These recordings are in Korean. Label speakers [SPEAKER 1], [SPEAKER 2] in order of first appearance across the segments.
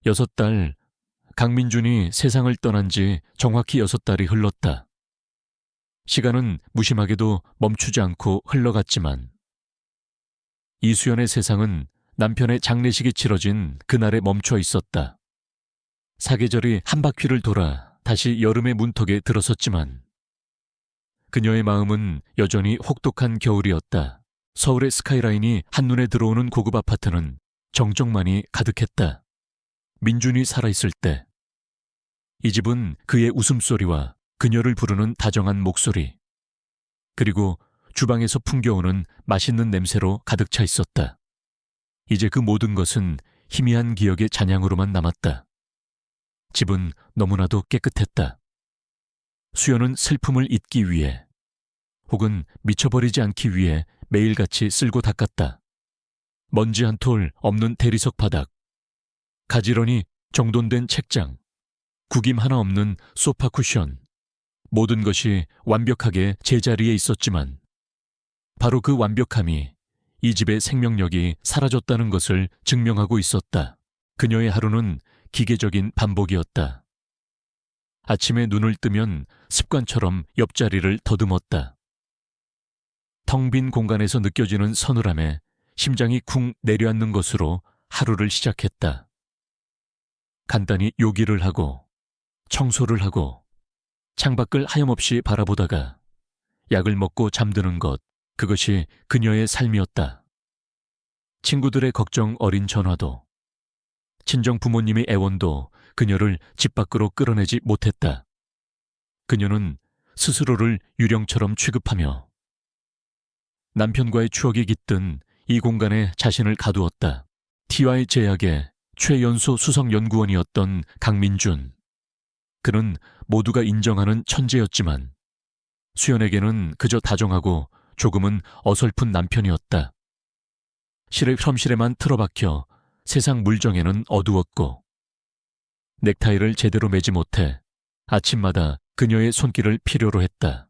[SPEAKER 1] 6달, 강민준이 세상을 떠난 지 정확히 6달이 흘렀다. 시간은 무심하게도 멈추지 않고 흘러갔지만 이수연의 세상은 남편의 장례식이 치러진 그날에 멈춰 있었다. 사계절이 한 바퀴를 돌아 다시 여름의 문턱에 들어섰지만 그녀의 마음은 여전히 혹독한 겨울이었다. 서울의 스카이라인이 한눈에 들어오는 고급 아파트는 정적만이 가득했다. 민준이 살아있을 때 이 집은 그의 웃음소리와 그녀를 부르는 다정한 목소리, 그리고 주방에서 풍겨오는 맛있는 냄새로 가득 차 있었다. 이제 그 모든 것은 희미한 기억의 잔향으로만 남았다. 집은 너무나도 깨끗했다. 수연은 슬픔을 잊기 위해 혹은 미쳐버리지 않기 위해 매일같이 쓸고 닦았다. 먼지 한 톨 없는 대리석 바닥, 가지런히 정돈된 책장, 구김 하나 없는 소파 쿠션, 모든 것이 완벽하게 제자리에 있었지만 바로 그 완벽함이 이 집의 생명력이 사라졌다는 것을 증명하고 있었다. 그녀의 하루는 기계적인 반복이었다. 아침에 눈을 뜨면 습관처럼 옆자리를 더듬었다. 텅 빈 공간에서 느껴지는 서늘함에 심장이 쿵 내려앉는 것으로 하루를 시작했다. 간단히 요기를 하고 청소를 하고 창밖을 하염없이 바라보다가 약을 먹고 잠드는 것, 그것이 그녀의 삶이었다. 친구들의 걱정 어린 전화도, 친정 부모님의 애원도 그녀를 집 밖으로 끌어내지 못했다. 그녀는 스스로를 유령처럼 취급하며 남편과의 추억이 깃든 이 공간에 자신을 가두었다. TY 제약의 최연소 수석연구원이었던 강민준. 그는 모두가 인정하는 천재였지만 수연에게는 그저 다정하고 조금은 어설픈 남편이었다. 실험실에만 틀어박혀 세상 물정에는 어두웠고 넥타이를 제대로 매지 못해 아침마다 그녀의 손길을 필요로 했다.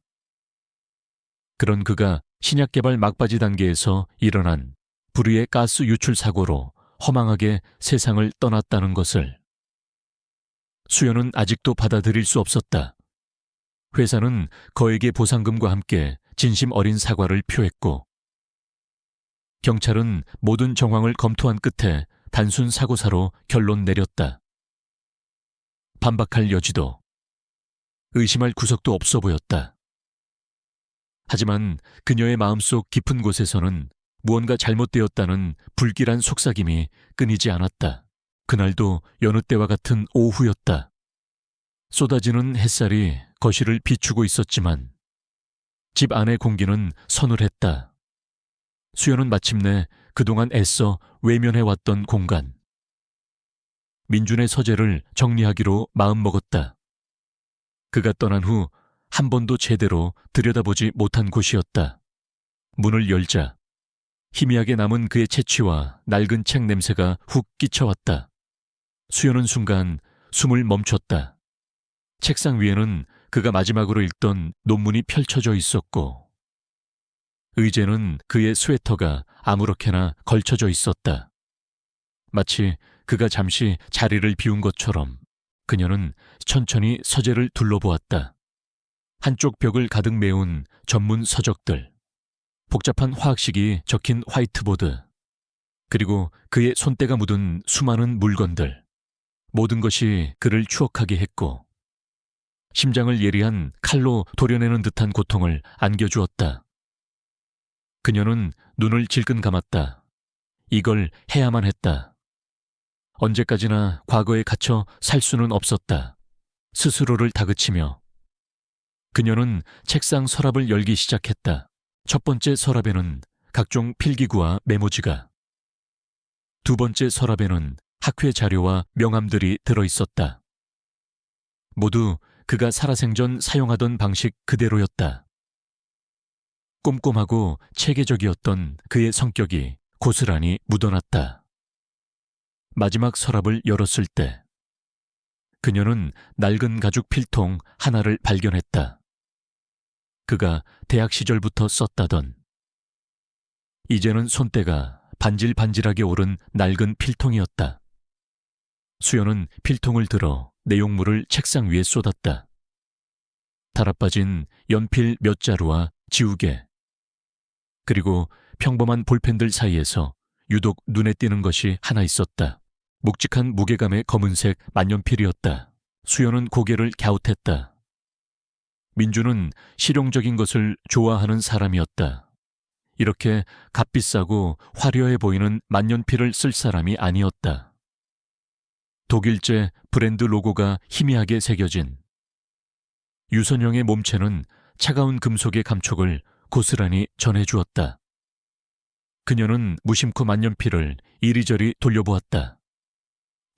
[SPEAKER 1] 그런 그가 신약 개발 막바지 단계에서 일어난 불의의 가스 유출 사고로 허망하게 세상을 떠났다는 것을 수연은 아직도 받아들일 수 없었다. 회사는 거액의 보상금과 함께 진심 어린 사과를 표했고 경찰은 모든 정황을 검토한 끝에 단순 사고사로 결론 내렸다. 반박할 여지도, 의심할 구석도 없어 보였다. 하지만 그녀의 마음속 깊은 곳에서는 무언가 잘못되었다는 불길한 속삭임이 끊이지 않았다. 그날도 여느 때와 같은 오후였다. 쏟아지는 햇살이 거실을 비추고 있었지만 집 안의 공기는 서늘했다. 수연은 마침내 그동안 애써 외면해왔던 공간, 민준의 서재를 정리하기로 마음먹었다. 그가 떠난 후 한 번도 제대로 들여다보지 못한 곳이었다. 문을 열자 희미하게 남은 그의 채취와 낡은 책 냄새가 훅 끼쳐왔다. 수연은 순간 숨을 멈췄다. 책상 위에는 그가 마지막으로 읽던 논문이 펼쳐져 있었고 의제는 그의 스웨터가 아무렇게나 걸쳐져 있었다. 마치 그가 잠시 자리를 비운 것처럼 그녀는 천천히 서재를 둘러보았다. 한쪽 벽을 가득 메운 전문 서적들, 복잡한 화학식이 적힌 화이트보드, 그리고 그의 손때가 묻은 수많은 물건들, 모든 것이 그를 추억하게 했고 심장을 예리한 칼로 도려내는 듯한 고통을 안겨주었다. 그녀는 눈을 질끈 감았다. 이걸 해야만 했다. 언제까지나 과거에 갇혀 살 수는 없었다. 스스로를 다그치며 그녀는 책상 서랍을 열기 시작했다. 첫 번째 서랍에는 각종 필기구와 메모지가, 두 번째 서랍에는 학회 자료와 명함들이 들어있었다. 모두 그가 살아생전 사용하던 방식 그대로였다. 꼼꼼하고 체계적이었던 그의 성격이 고스란히 묻어났다. 마지막 서랍을 열었을 때 그녀는 낡은 가죽 필통 하나를 발견했다. 그가 대학 시절부터 썼다던, 이제는 손때가 반질반질하게 오른 낡은 필통이었다. 수연은 필통을 들어 내용물을 책상 위에 쏟았다. 달아빠진 연필 몇 자루와 지우개, 그리고 평범한 볼펜들 사이에서 유독 눈에 띄는 것이 하나 있었다. 묵직한 무게감의 검은색 만년필이었다. 수연은 고개를 갸웃했다. 민주는 실용적인 것을 좋아하는 사람이었다. 이렇게 값비싸고 화려해 보이는 만년필을 쓸 사람이 아니었다. 독일제 브랜드 로고가 희미하게 새겨진 유선영의 몸체는 차가운 금속의 감촉을 고스란히 전해주었다. 그녀는 무심코 만년필을 이리저리 돌려보았다.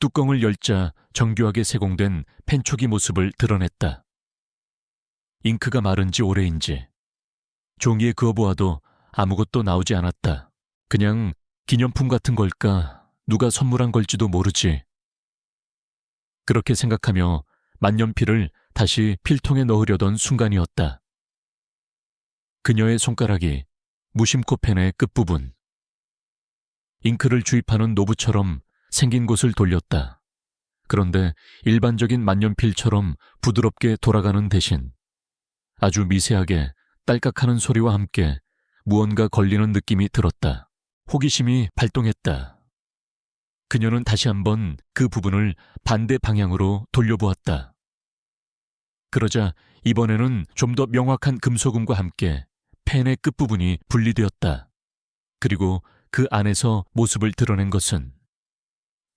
[SPEAKER 1] 뚜껑을 열자 정교하게 세공된 펜촉이 모습을 드러냈다. 잉크가 마른 지 오래인지 종이에 그어보아도 아무것도 나오지 않았다. 그냥 기념품 같은 걸까? 누가 선물한 걸지도 모르지. 그렇게 생각하며 만년필을 다시 필통에 넣으려던 순간이었다. 그녀의 손가락이 무심코 펜의 끝부분, 잉크를 주입하는 노브처럼 생긴 곳을 돌렸다. 그런데 일반적인 만년필처럼 부드럽게 돌아가는 대신 아주 미세하게 딸깍하는 소리와 함께 무언가 걸리는 느낌이 들었다. 호기심이 발동했다. 그녀는 다시 한번 그 부분을 반대 방향으로 돌려보았다. 그러자 이번에는 좀 더 명확한 금속음과 함께 펜의 끝부분이 분리되었다. 그리고 그 안에서 모습을 드러낸 것은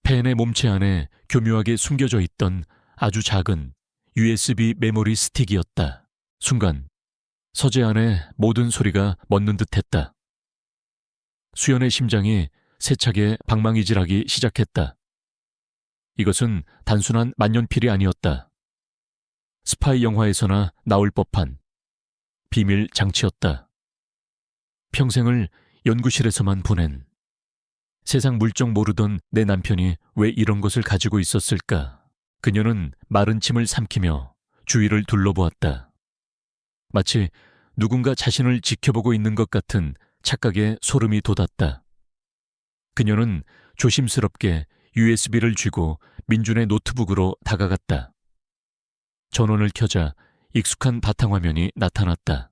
[SPEAKER 1] 펜의 몸체 안에 교묘하게 숨겨져 있던 아주 작은 USB 메모리 스틱이었다. 순간 서재 안에 모든 소리가 멎는 듯했다. 수연의 심장이 세차게 방망이질하기 시작했다. 이것은 단순한 만년필이 아니었다. 스파이 영화에서나 나올 법한 비밀 장치였다. 평생을 연구실에서만 보낸 세상 물정 모르던 내 남편이 왜 이런 것을 가지고 있었을까? 그녀는 마른 침을 삼키며 주위를 둘러보았다. 마치 누군가 자신을 지켜보고 있는 것 같은 착각에 소름이 돋았다. 그녀는 조심스럽게 USB를 쥐고 민준의 노트북으로 다가갔다. 전원을 켜자 익숙한 바탕화면이 나타났다.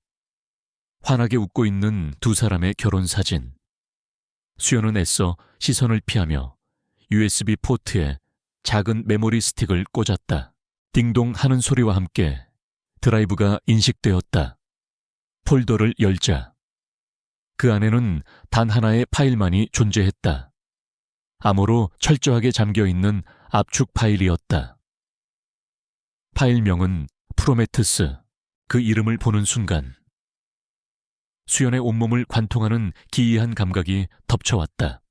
[SPEAKER 1] 환하게 웃고 있는 두 사람의 결혼 사진. 수연은 애써 시선을 피하며 USB 포트에 작은 메모리 스틱을 꽂았다. 딩동 하는 소리와 함께 드라이브가 인식되었다. 폴더를 열자 그 안에는 단 하나의 파일만이 존재했다. 암호로 철저하게 잠겨있는 압축 파일이었다. 파일명은 프로메테스. 그 이름을 보는 순간 수연의 온몸을 관통하는 기이한 감각이 덮쳐왔다.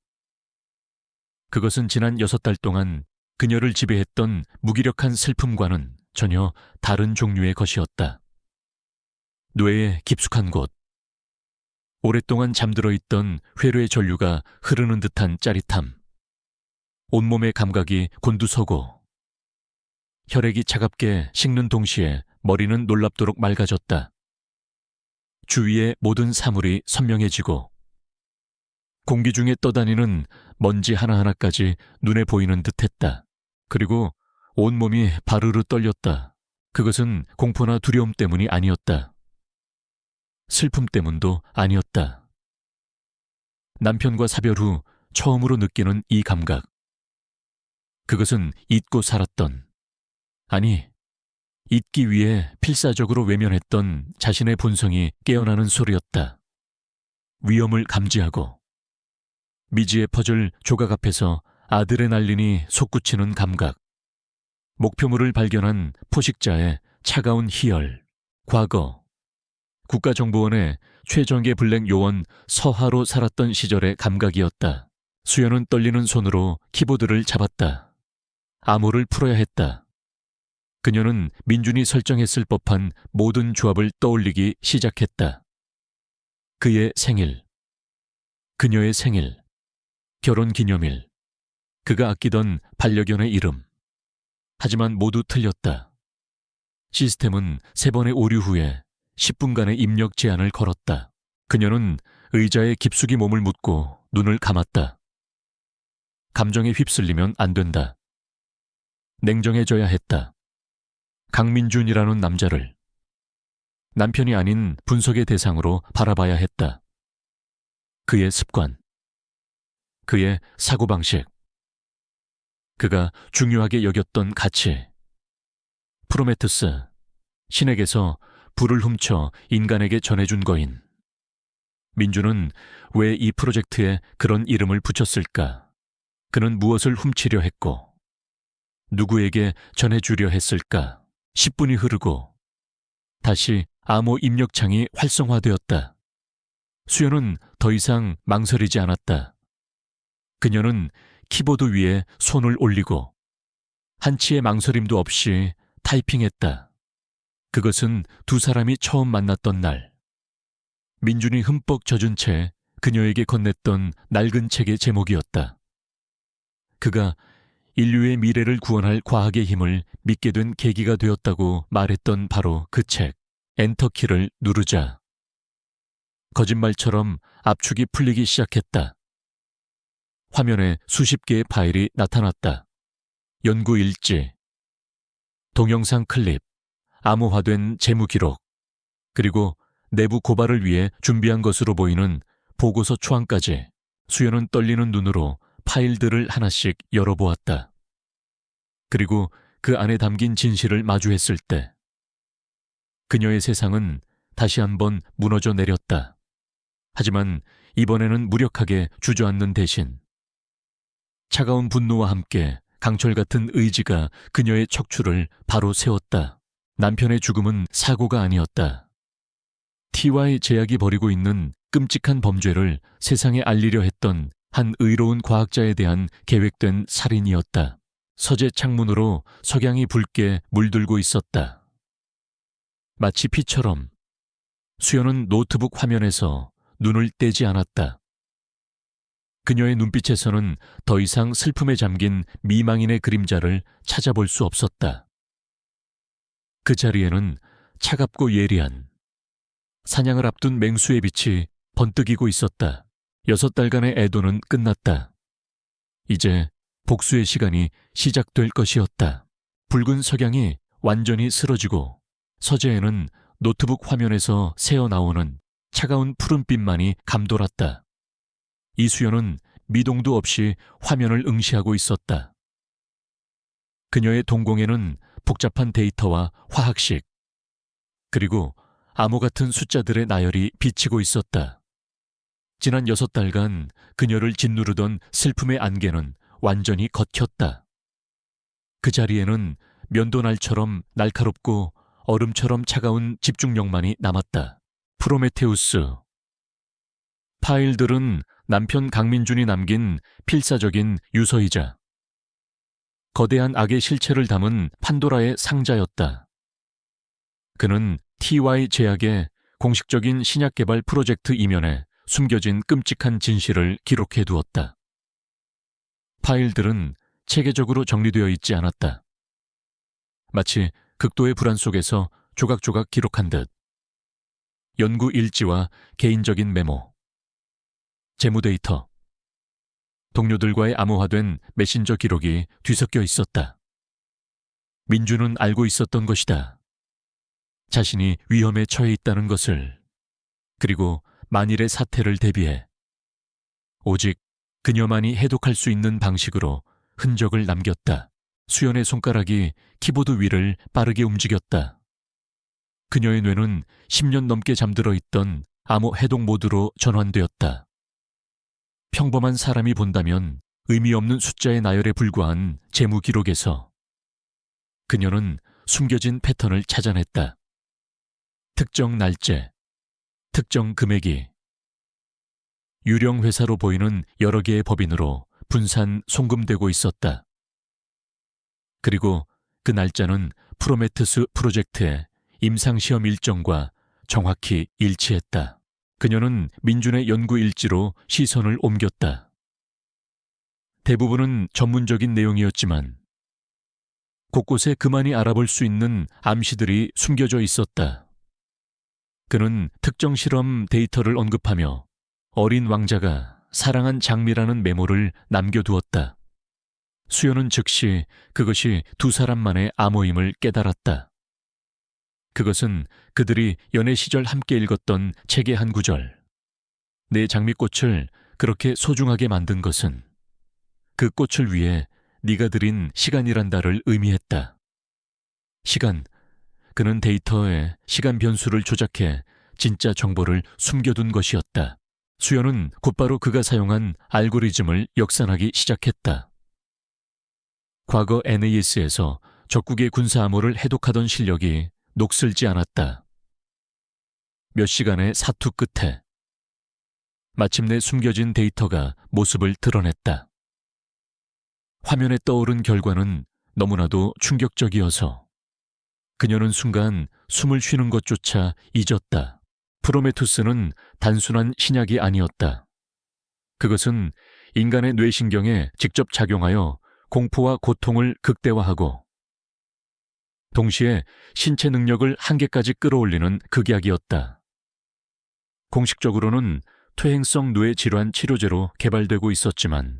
[SPEAKER 1] 그것은 지난 6달 동안 그녀를 지배했던 무기력한 슬픔과는 전혀 다른 종류의 것이었다. 뇌의 깊숙한 곳, 오랫동안 잠들어 있던 회로의 전류가 흐르는 듯한 짜릿함, 온몸의 감각이 곤두서고 혈액이 차갑게 식는 동시에 머리는 놀랍도록 맑아졌다. 주위의 모든 사물이 선명해지고 공기 중에 떠다니는 먼지 하나하나까지 눈에 보이는 듯했다. 그리고 온몸이 바르르 떨렸다. 그것은 공포나 두려움 때문이 아니었다. 슬픔 때문도 아니었다. 남편과 사별 후 처음으로 느끼는 이 감각. 그것은 잊고 살았던, 아니, 잊기 위해 필사적으로 외면했던 자신의 본성이 깨어나는 소리였다. 위험을 감지하고 미지의 퍼즐 조각 앞에서 아드레날린이 솟구치는 감각. 목표물을 발견한 포식자의 차가운 희열. 과거 국가정보원의 최정계 블랙 요원 서하로 살았던 시절의 감각이었다. 수연은 떨리는 손으로 키보드를 잡았다. 암호를 풀어야 했다. 그녀는 민준이 설정했을 법한 모든 조합을 떠올리기 시작했다. 그의 생일, 그녀의 생일, 결혼기념일, 그가 아끼던 반려견의 이름. 하지만 모두 틀렸다. 시스템은 3번의 오류 후에 10분간의 입력 제한을 걸었다. 그녀는 의자에 깊숙이 몸을 묻고 눈을 감았다. 감정에 휩쓸리면 안 된다. 냉정해져야 했다. 강민준이라는 남자를 남편이 아닌 분석의 대상으로 바라봐야 했다. 그의 습관, 그의 사고방식, 그가 중요하게 여겼던 가치. 프로메테우스, 신에게서 불을 훔쳐 인간에게 전해준 거인. 민주는 왜 이 프로젝트에 그런 이름을 붙였을까? 그는 무엇을 훔치려 했고 누구에게 전해주려 했을까? 10분이 흐르고 다시 암호 입력창이 활성화되었다. 수연은 더 이상 망설이지 않았다. 그녀는 키보드 위에 손을 올리고 한치의 망설임도 없이 타이핑했다. 그것은 두 사람이 처음 만났던 날, 민준이 흠뻑 젖은 채 그녀에게 건넸던 낡은 책의 제목이었다. 그가 인류의 미래를 구원할 과학의 힘을 믿게 된 계기가 되었다고 말했던 바로 그 책, 엔터키를 누르자 거짓말처럼 압축이 풀리기 시작했다. 화면에 수십 개의 파일이 나타났다. 연구 일지, 동영상 클립, 암호화된 재무 기록, 그리고 내부 고발을 위해 준비한 것으로 보이는 보고서 초안까지. 수연은 떨리는 눈으로 파일들을 하나씩 열어보았다. 그리고 그 안에 담긴 진실을 마주했을 때 그녀의 세상은 다시 한번 무너져 내렸다. 하지만 이번에는 무력하게 주저앉는 대신 차가운 분노와 함께 강철 같은 의지가 그녀의 척추를 바로 세웠다. 남편의 죽음은 사고가 아니었다. TY 제약이 벌이고 있는 끔찍한 범죄를 세상에 알리려 했던 한 의로운 과학자에 대한 계획된 살인이었다. 서재 창문으로 석양이 붉게 물들고 있었다. 마치 피처럼 수연은 노트북 화면에서 눈을 떼지 않았다. 그녀의 눈빛에서는 더 이상 슬픔에 잠긴 미망인의 그림자를 찾아볼 수 없었다. 그 자리에는 차갑고 예리한 사냥을 앞둔 맹수의 빛이 번뜩이고 있었다. 6달간의 애도는 끝났다. 이제 복수의 시간이 시작될 것이었다. 붉은 석양이 완전히 쓰러지고 서재에는 노트북 화면에서 새어나오는 차가운 푸른빛만이 감돌았다. 이수연은 미동도 없이 화면을 응시하고 있었다. 그녀의 동공에는 복잡한 데이터와 화학식, 그리고 암호 같은 숫자들의 나열이 비치고 있었다. 지난 6달간 그녀를 짓누르던 슬픔의 안개는 완전히 걷혔다. 그 자리에는 면도날처럼 날카롭고 얼음처럼 차가운 집중력만이 남았다. 프로메테우스. 파일들은 남편 강민준이 남긴 필사적인 유서이자 거대한 악의 실체를 담은 판도라의 상자였다. 그는 TY 제약의 공식적인 신약 개발 프로젝트 이면에 숨겨진 끔찍한 진실을 기록해 두었다. 파일들은 체계적으로 정리되어 있지 않았다. 마치 극도의 불안 속에서 조각조각 기록한 듯. 연구 일지와 개인적인 메모, 재무 데이터, 동료들과의 암호화된 메신저 기록이 뒤섞여 있었다. 민주는 알고 있었던 것이다. 자신이 위험에 처해 있다는 것을, 그리고 만일의 사태를 대비해 오직 그녀만이 해독할 수 있는 방식으로 흔적을 남겼다. 수연의 손가락이 키보드 위를 빠르게 움직였다. 그녀의 뇌는 10년 넘게 잠들어 있던 암호 해독 모드로 전환되었다. 평범한 사람이 본다면 의미 없는 숫자의 나열에 불과한 재무 기록에서 그녀는 숨겨진 패턴을 찾아냈다. 특정 날짜, 특정 금액이 유령 회사로 보이는 여러 개의 법인으로 분산 송금되고 있었다. 그리고 그 날짜는 프로메테우스 프로젝트의 임상시험 일정과 정확히 일치했다. 그녀는 민준의 연구 일지로 시선을 옮겼다. 대부분은 전문적인 내용이었지만 곳곳에 그만이 알아볼 수 있는 암시들이 숨겨져 있었다. 그는 특정 실험 데이터를 언급하며 어린 왕자가 사랑한 장미라는 메모를 남겨두었다. 수연은 즉시 그것이 두 사람만의 암호임을 깨달았다. 그것은 그들이 연애 시절 함께 읽었던 책의 한 구절. 내 장미꽃을 그렇게 소중하게 만든 것은 그 꽃을 위해 네가 들인 시간이란다를 의미했다. 시간, 그는 데이터에 시간 변수를 조작해 진짜 정보를 숨겨둔 것이었다. 수연은 곧바로 그가 사용한 알고리즘을 역산하기 시작했다. 과거 NAS에서 적국의 군사 암호를 해독하던 실력이 녹슬지 않았다. 몇 시간의 사투 끝에 마침내 숨겨진 데이터가 모습을 드러냈다. 화면에 떠오른 결과는 너무나도 충격적이어서 그녀는 순간 숨을 쉬는 것조차 잊었다. 프로메투스는 단순한 신약이 아니었다. 그것은 인간의 뇌신경에 직접 작용하여 공포와 고통을 극대화하고 동시에 신체 능력을 한계까지 끌어올리는 극약이었다. 공식적으로는 퇴행성 뇌 질환 치료제로 개발되고 있었지만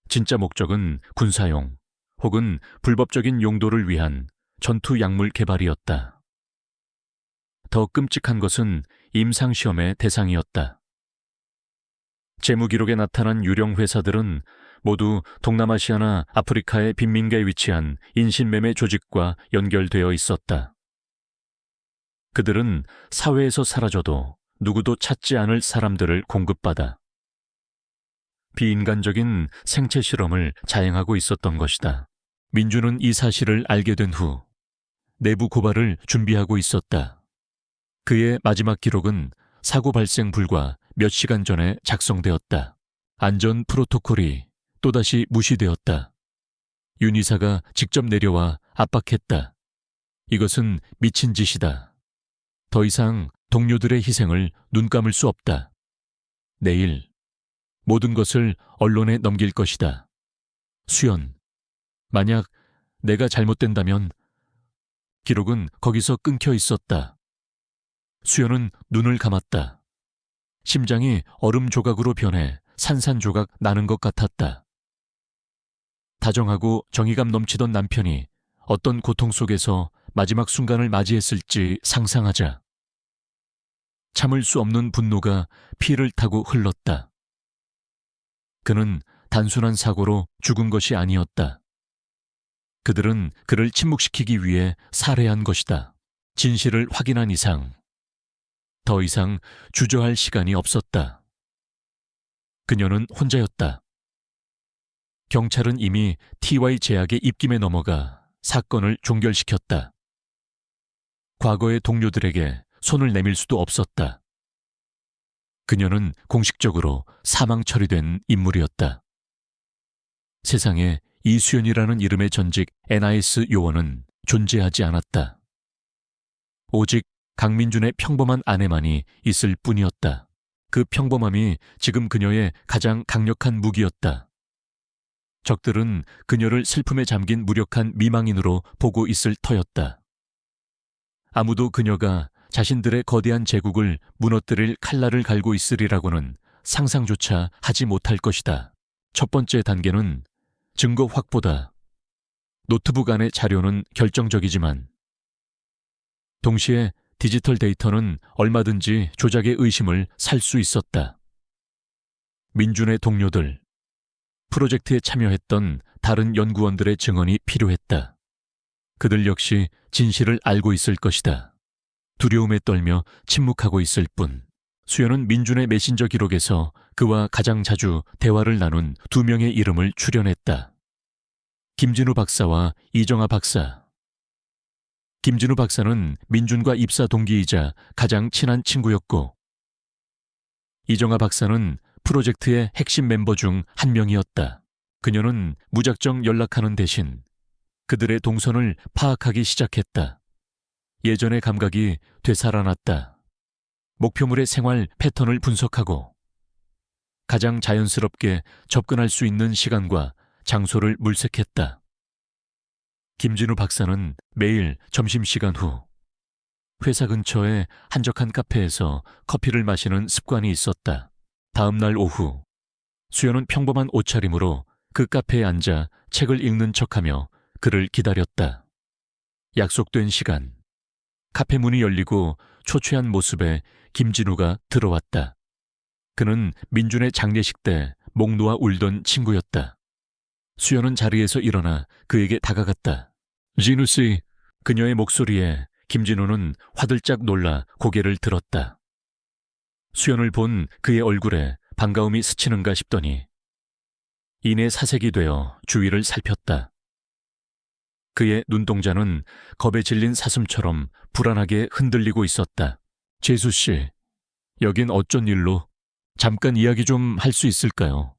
[SPEAKER 1] 진짜 목적은 군사용 혹은 불법적인 용도를 위한 전투 약물 개발이었다. 더 끔찍한 것은 임상시험의 대상이었다. 재무 기록에 나타난 유령 회사들은 모두 동남아시아나 아프리카의 빈민가에 위치한 인신매매 조직과 연결되어 있었다. 그들은 사회에서 사라져도 누구도 찾지 않을 사람들을 공급받아 비인간적인 생체 실험을 자행하고 있었던 것이다. 민주는 이 사실을 알게 된 후 내부 고발을 준비하고 있었다. 그의 마지막 기록은 사고 발생 불과 몇 시간 전에 작성되었다. 안전 프로토콜이 또다시 무시되었다. 윤이사가 직접 내려와 압박했다. 이것은 미친 짓이다. 더 이상 동료들의 희생을 눈 감을 수 없다. 내일 모든 것을 언론에 넘길 것이다. 수연, 만약 내가 잘못된다면 기록은 거기서 끊겨 있었다. 수연은 눈을 감았다. 심장이 얼음 조각으로 변해 산산조각 나는 것 같았다. 다정하고 정의감 넘치던 남편이 어떤 고통 속에서 마지막 순간을 맞이했을지 상상하자 참을 수 없는 분노가 피를 타고 흘렀다. 그는 단순한 사고로 죽은 것이 아니었다. 그들은 그를 침묵시키기 위해 살해한 것이다. 진실을 확인한 이상 더 이상 주저할 시간이 없었다. 그녀는 혼자였다. 경찰은 이미 TY 제약의 입김에 넘어가 사건을 종결시켰다. 과거의 동료들에게 손을 내밀 수도 없었다. 그녀는 공식적으로 사망 처리된 인물이었다. 세상에 이수연이라는 이름의 전직 NIS 요원은 존재하지 않았다. 오직 강민준의 평범한 아내만이 있을 뿐이었다. 그 평범함이 지금 그녀의 가장 강력한 무기였다. 적들은 그녀를 슬픔에 잠긴 무력한 미망인으로 보고 있을 터였다. 아무도 그녀가 자신들의 거대한 제국을 무너뜨릴 칼날을 갈고 있으리라고는 상상조차 하지 못할 것이다. 첫 번째 단계는 증거 확보다. 노트북 안의 자료는 결정적이지만 동시에 디지털 데이터는 얼마든지 조작의 의심을 살 수 있었다. 민준의 동료들, 프로젝트에 참여했던 다른 연구원들의 증언이 필요했다. 그들 역시 진실을 알고 있을 것이다. 두려움에 떨며 침묵하고 있을 뿐. 수연은 민준의 메신저 기록에서 그와 가장 자주 대화를 나눈 두 명의 이름을 추려냈다. 김진우 박사와 이정아 박사. 김진우 박사는 민준과 입사 동기이자 가장 친한 친구였고 이정아 박사는 프로젝트의 핵심 멤버 중 한 명이었다. 그녀는 무작정 연락하는 대신 그들의 동선을 파악하기 시작했다. 예전의 감각이 되살아났다. 목표물의 생활 패턴을 분석하고 가장 자연스럽게 접근할 수 있는 시간과 장소를 물색했다. 김진우 박사는 매일 점심시간 후 회사 근처의 한적한 카페에서 커피를 마시는 습관이 있었다. 다음 날 오후 수연은 평범한 옷차림으로 그 카페에 앉아 책을 읽는 척하며 그를 기다렸다. 약속된 시간. 카페 문이 열리고 초췌한 모습에 김진우가 들어왔다. 그는 민준의 장례식 때 목 놓아 울던 친구였다. 수연은 자리에서 일어나 그에게 다가갔다. 진우 씨, 그녀의 목소리에 김진우는 화들짝 놀라 고개를 들었다. 수연을 본 그의 얼굴에 반가움이 스치는가 싶더니 이내 사색이 되어 주위를 살폈다. 그의 눈동자는 겁에 질린 사슴처럼 불안하게 흔들리고 있었다. 재수 씨, 여긴 어쩐 일로? 잠깐 이야기 좀 할 수 있을까요?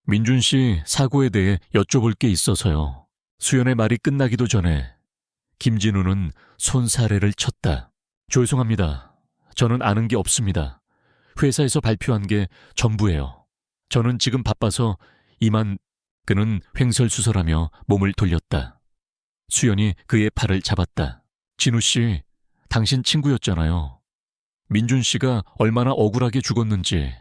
[SPEAKER 1] 민준 씨 사고에 대해 여쭤볼 게 있어서요. 수연의 말이 끝나기도 전에 김진우는 손사래를 쳤다. 죄송합니다. 저는 아는 게 없습니다. 회사에서 발표한 게 전부예요. 저는 지금 바빠서 이만. 그는 횡설수설하며 몸을 돌렸다. 수연이 그의 팔을 잡았다. 진우 씨, 당신 친구였잖아요. 민준 씨가 얼마나 억울하게 죽었는지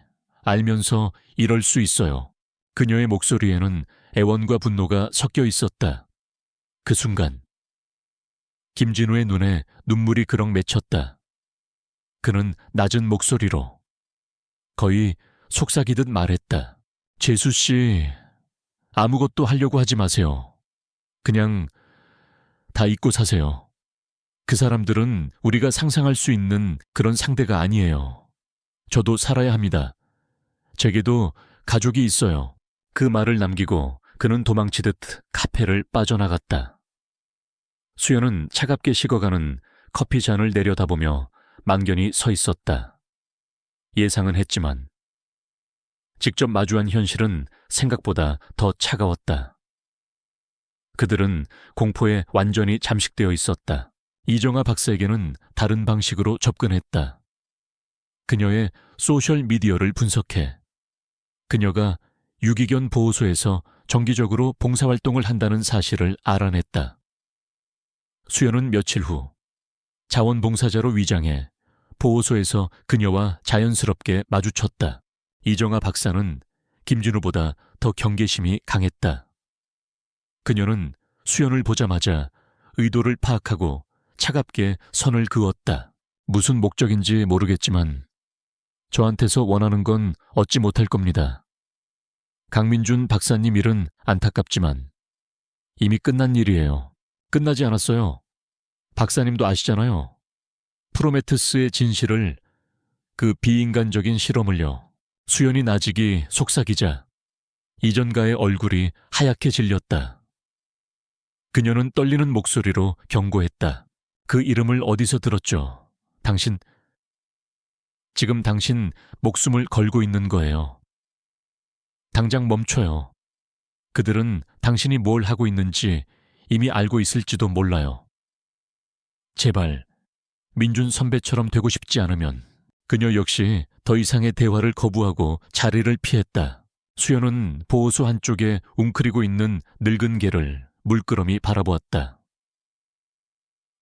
[SPEAKER 1] 알면서 이럴 수 있어요. 그녀의 목소리에는 애원과 분노가 섞여 있었다. 그 순간 김진우의 눈에 눈물이 그럭 맺혔다. 그는 낮은 목소리로 거의 속삭이듯 말했다. 재수 씨, 아무것도 하려고 하지 마세요. 그냥 다 잊고 사세요. 그 사람들은 우리가 상상할 수 있는 그런 상대가 아니에요. 저도 살아야 합니다. 제게도 가족이 있어요. 그 말을 남기고 그는 도망치듯 카페를 빠져나갔다. 수연은 차갑게 식어가는 커피 잔을 내려다보며 망견히 서 있었다. 예상은 했지만 직접 마주한 현실은 생각보다 더 차가웠다. 그들은 공포에 완전히 잠식되어 있었다. 이정아 박사에게는 다른 방식으로 접근했다. 그녀의 소셜미디어를 분석해 그녀가 유기견 보호소에서 정기적으로 봉사활동을 한다는 사실을 알아냈다. 수연은 며칠 후 자원봉사자로 위장해 보호소에서 그녀와 자연스럽게 마주쳤다. 이정아 박사는 김진우보다 더 경계심이 강했다. 그녀는 수연을 보자마자 의도를 파악하고 차갑게 선을 그었다. 무슨 목적인지 모르겠지만 저한테서 원하는 건 얻지 못할 겁니다. 강민준 박사님 일은 안타깝지만 이미 끝난 일이에요. 끝나지 않았어요. 박사님도 아시잖아요. 프로메테우스의 진실을, 그 비인간적인 실험을요. 수연이 나직이 속삭이자 이전가의 얼굴이 하얗게 질렸다. 그녀는 떨리는 목소리로 경고했다. 그 이름을 어디서 들었죠? 지금 당신 목숨을 걸고 있는 거예요. 당장 멈춰요. 그들은 당신이 뭘 하고 있는지 이미 알고 있을지도 몰라요. 제발, 민준 선배처럼 되고 싶지 않으면. 그녀 역시 더 이상의 대화를 거부하고 자리를 피했다. 수연은 보호소 한쪽에 웅크리고 있는 늙은 개를 물끄러미 바라보았다.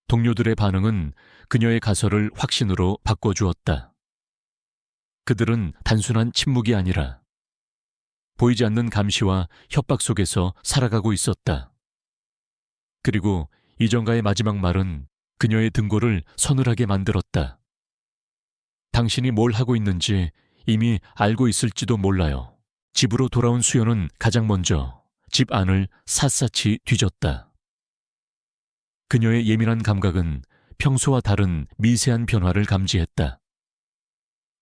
[SPEAKER 1] 동료들의 반응은 그녀의 가설을 확신으로 바꿔주었다. 그들은 단순한 침묵이 아니라 보이지 않는 감시와 협박 속에서 살아가고 있었다. 그리고 이정가의 마지막 말은 그녀의 등골을 서늘하게 만들었다. 당신이 뭘 하고 있는지 이미 알고 있을지도 몰라요. 집으로 돌아온 수연은 가장 먼저 집 안을 샅샅이 뒤졌다. 그녀의 예민한 감각은 평소와 다른 미세한 변화를 감지했다.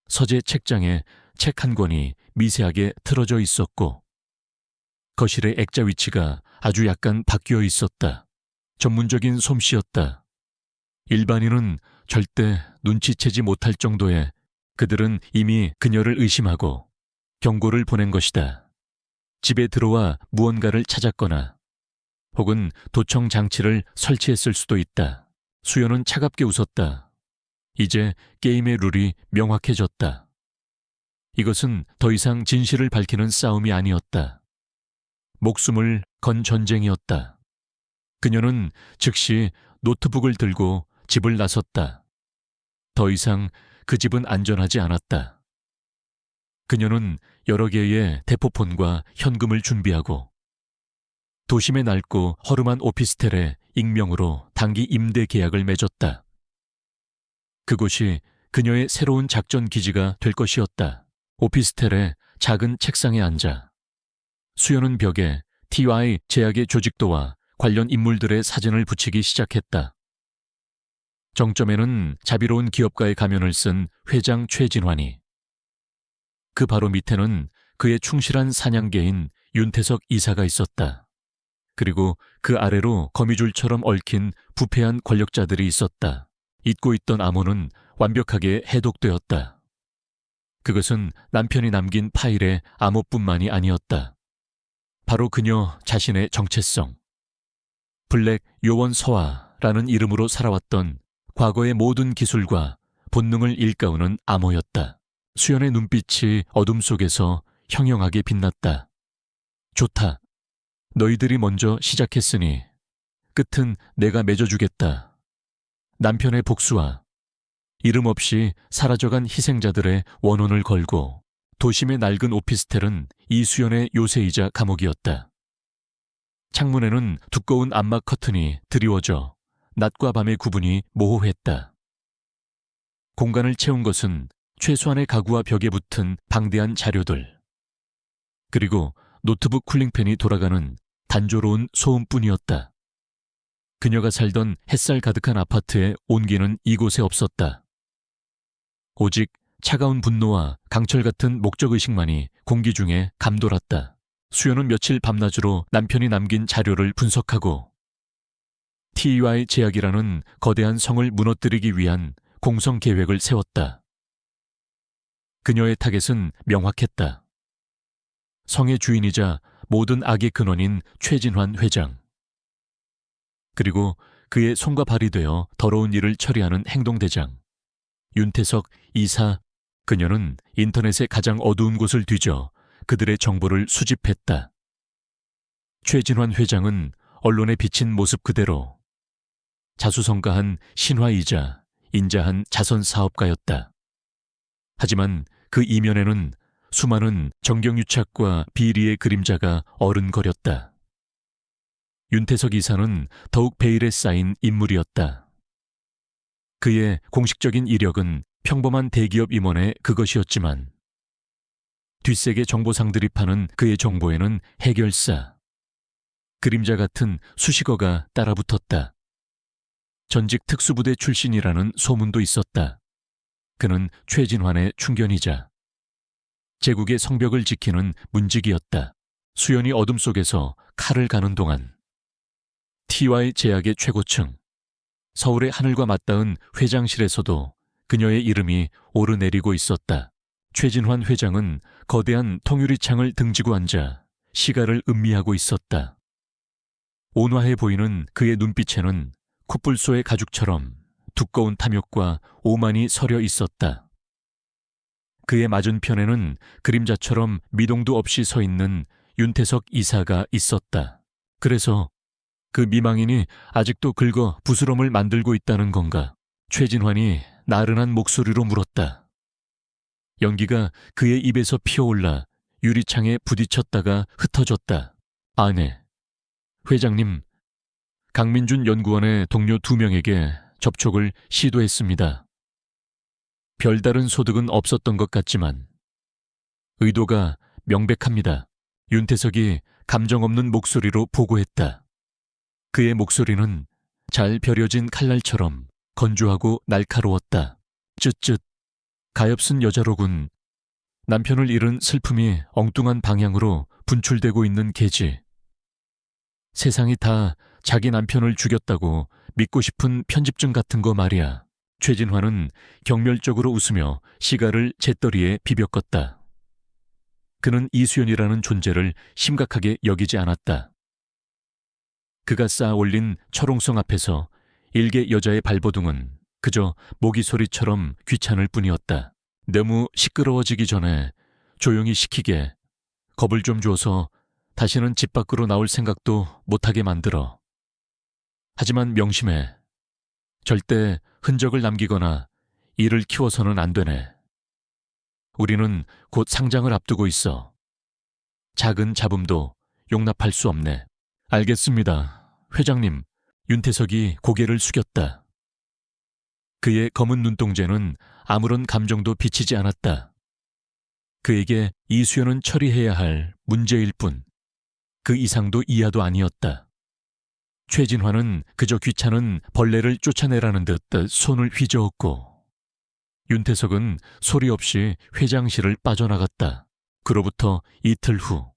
[SPEAKER 1] 서재 책장에 책 한 권이 미세하게 틀어져 있었고 거실의 액자 위치가 아주 약간 바뀌어 있었다. 전문적인 솜씨였다. 일반인은 절대 눈치채지 못할 정도의. 그들은 이미 그녀를 의심하고 경고를 보낸 것이다. 집에 들어와 무언가를 찾았거나 혹은 도청 장치를 설치했을 수도 있다. 수연은 차갑게 웃었다. 이제 게임의 룰이 명확해졌다. 이것은 더 이상 진실을 밝히는 싸움이 아니었다. 목숨을 건 전쟁이었다. 그녀는 즉시 노트북을 들고 집을 나섰다. 더 이상 그 집은 안전하지 않았다. 그녀는 여러 개의 대포폰과 현금을 준비하고 도심의 낡고 허름한 오피스텔에 익명으로 단기 임대 계약을 맺었다. 그곳이 그녀의 새로운 작전 기지가 될 것이었다. 오피스텔의 작은 책상에 앉아 수연은 벽에 TY 제약의 조직도와 관련 인물들의 사진을 붙이기 시작했다. 정점에는 자비로운 기업가의 가면을 쓴 회장 최진환이, 그 바로 밑에는 그의 충실한 사냥개인 윤태석 이사가 있었다. 그리고 그 아래로 거미줄처럼 얽힌 부패한 권력자들이 있었다. 잊고 있던 암호는 완벽하게 해독되었다. 그것은 남편이 남긴 파일의 암호뿐만이 아니었다. 바로 그녀 자신의 정체성. 블랙 요원 서아라는 이름으로 살아왔던 과거의 모든 기술과 본능을 일깨우는 암호였다. 수연의 눈빛이 어둠 속에서 형형하게 빛났다. 좋다. 너희들이 먼저 시작했으니 끝은 내가 맺어주겠다. 남편의 복수와 이름 없이 사라져간 희생자들의 원혼을 걸고 도심의 낡은 오피스텔은 이수연의 요새이자 감옥이었다. 창문에는 두꺼운 암막 커튼이 드리워져 낮과 밤의 구분이 모호했다. 공간을 채운 것은 최소한의 가구와 벽에 붙은 방대한 자료들, 그리고 노트북 쿨링팬이 돌아가는 단조로운 소음뿐이었다. 그녀가 살던 햇살 가득한 아파트의 온기는 이곳에 없었다. 오직 차가운 분노와 강철 같은 목적의식만이 공기 중에 감돌았다. 수연은 며칠 밤낮으로 남편이 남긴 자료를 분석하고 TY 제약이라는 거대한 성을 무너뜨리기 위한 공성 계획을 세웠다. 그녀의 타겟은 명확했다. 성의 주인이자 모든 악의 근원인 최진환 회장. 그리고 그의 손과 발이 되어 더러운 일을 처리하는 행동대장 윤태석 이사. 그녀는 인터넷의 가장 어두운 곳을 뒤져 그들의 정보를 수집했다. 최진환 회장은 언론에 비친 모습 그대로 자수성가한 신화이자 인자한 자선사업가였다. 하지만 그 이면에는 수많은 정경유착과 비리의 그림자가 어른거렸다. 윤태석 이사는 더욱 베일에 쌓인 인물이었다. 그의 공식적인 이력은 평범한 대기업 임원의 그것이었지만 뒷세계 정보상들이 파는 그의 정보에는 해결사, 그림자 같은 수식어가 따라붙었다. 전직 특수부대 출신이라는 소문도 있었다. 그는 최진환의 충견이자 제국의 성벽을 지키는 문지기였다. 수연이 어둠 속에서 칼을 가는 동안 TY 제약의 최고층, 서울의 하늘과 맞닿은 회장실에서도 그녀의 이름이 오르내리고 있었다. 최진환 회장은 거대한 통유리창을 등지고 앉아 시가를 음미하고 있었다. 온화해 보이는 그의 눈빛에는 콧불소의 가죽처럼 두꺼운 탐욕과 오만이 서려 있었다. 그의 맞은편에는 그림자처럼 미동도 없이 서 있는 윤태석 이사가 있었다. 그래서 그 미망인이 아직도 긁어 부스럼을 만들고 있다는 건가? 최진환이 나른한 목소리로 물었다. 연기가 그의 입에서 피어올라 유리창에 부딪혔다가 흩어졌다. 아네. 회장님, 강민준 연구원의 동료 2명에게 접촉을 시도했습니다. 별다른 소득은 없었던 것 같지만 의도가 명백합니다. 윤태석이 감정 없는 목소리로 보고했다. 그의 목소리는 잘 벼려진 칼날처럼 건조하고 날카로웠다. 쯧쯧, 가엾은 여자로군. 남편을 잃은 슬픔이 엉뚱한 방향으로 분출되고 있는 게지. 세상이 다 자기 남편을 죽였다고 믿고 싶은 편집증 같은 거 말이야. 최진환은 경멸적으로 웃으며 시가를 재떨이에 비벼껐다. 그는 이수연이라는 존재를 심각하게 여기지 않았다. 그가 쌓아 올린 철옹성 앞에서 일개 여자의 발버둥은 그저 모기 소리처럼 귀찮을 뿐이었다. 너무 시끄러워지기 전에 조용히 시키게, 겁을 좀 줘서 다시는 집 밖으로 나올 생각도 못하게 만들어. 하지만 명심해. 절대 흔적을 남기거나 일을 키워서는 안 되네. 우리는 곧 상장을 앞두고 있어. 작은 잡음도 용납할 수 없네. 알겠습니다. 회장님. 윤태석이 고개를 숙였다. 그의 검은 눈동자는 아무런 감정도 비치지 않았다. 그에게 이수연은 처리해야 할 문제일 뿐, 그 이상도 이하도 아니었다. 최진화는 그저 귀찮은 벌레를 쫓아내라는 듯 손을 휘저었고, 윤태석은 소리 없이 회장실을 빠져나갔다. 그로부터 이틀 후,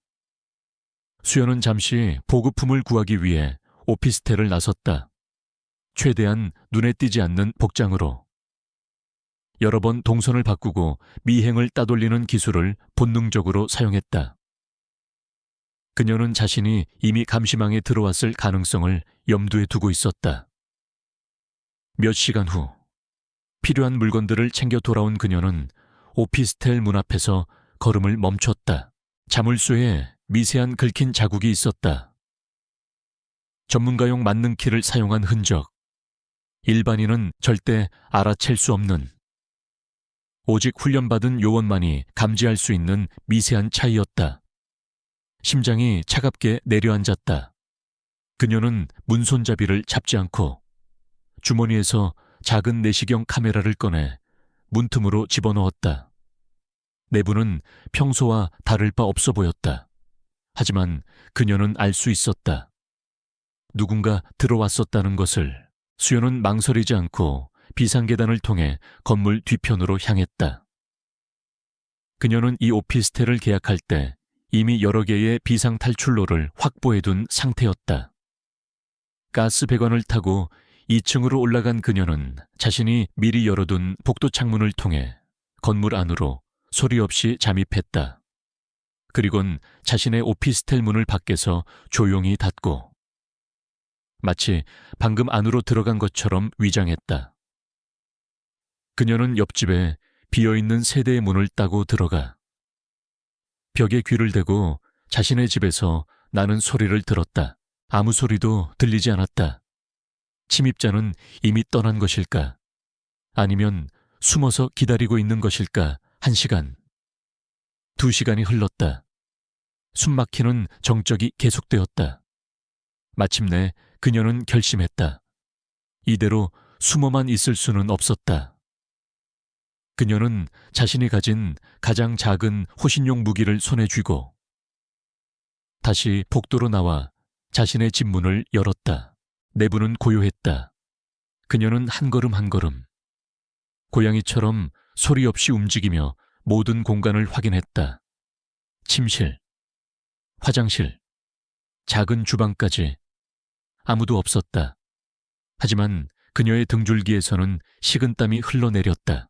[SPEAKER 1] 수연은 잠시 보급품을 구하기 위해 오피스텔을 나섰다. 최대한 눈에 띄지 않는 복장으로. 여러 번 동선을 바꾸고 미행을 따돌리는 기술을 본능적으로 사용했다. 그녀는 자신이 이미 감시망에 들어왔을 가능성을 염두에 두고 있었다. 몇 시간 후, 필요한 물건들을 챙겨 돌아온 그녀는 오피스텔 문 앞에서 걸음을 멈췄다. 자물쇠에 미세한 긁힌 자국이 있었다. 전문가용 만능키를 사용한 흔적. 일반인은 절대 알아챌 수 없는, 오직 훈련받은 요원만이 감지할 수 있는 미세한 차이였다. 심장이 차갑게 내려앉았다. 그녀는 문손잡이를 잡지 않고 주머니에서 작은 내시경 카메라를 꺼내 문틈으로 집어넣었다. 내부는 평소와 다를 바 없어 보였다. 하지만 그녀는 알 수 있었다. 누군가 들어왔었다는 것을. 수연은 망설이지 않고 비상계단을 통해 건물 뒤편으로 향했다. 그녀는 이 오피스텔을 계약할 때 이미 여러 개의 비상탈출로를 확보해둔 상태였다. 가스 배관을 타고 2층으로 올라간 그녀는 자신이 미리 열어둔 복도 창문을 통해 건물 안으로 소리 없이 잠입했다. 그리곤 자신의 오피스텔 문을 밖에서 조용히 닫고 마치 방금 안으로 들어간 것처럼 위장했다. 그녀는 옆집에 비어있는 세대의 문을 따고 들어가 벽에 귀를 대고 자신의 집에서 나는 소리를 들었다. 아무 소리도 들리지 않았다. 침입자는 이미 떠난 것일까? 아니면 숨어서 기다리고 있는 것일까? 1시간, 2시간이 흘렀다. 숨막히는 정적이 계속되었다. 마침내 그녀는 결심했다. 이대로 숨어만 있을 수는 없었다. 그녀는 자신이 가진 가장 작은 호신용 무기를 손에 쥐고 다시 복도로 나와 자신의 집 문을 열었다. 내부는 고요했다. 그녀는 한 걸음 한 걸음 고양이처럼 소리 없이 움직이며 모든 공간을 확인했다. 침실, 화장실, 작은 주방까지 아무도 없었다. 하지만 그녀의 등줄기에서는 식은땀이 흘러내렸다.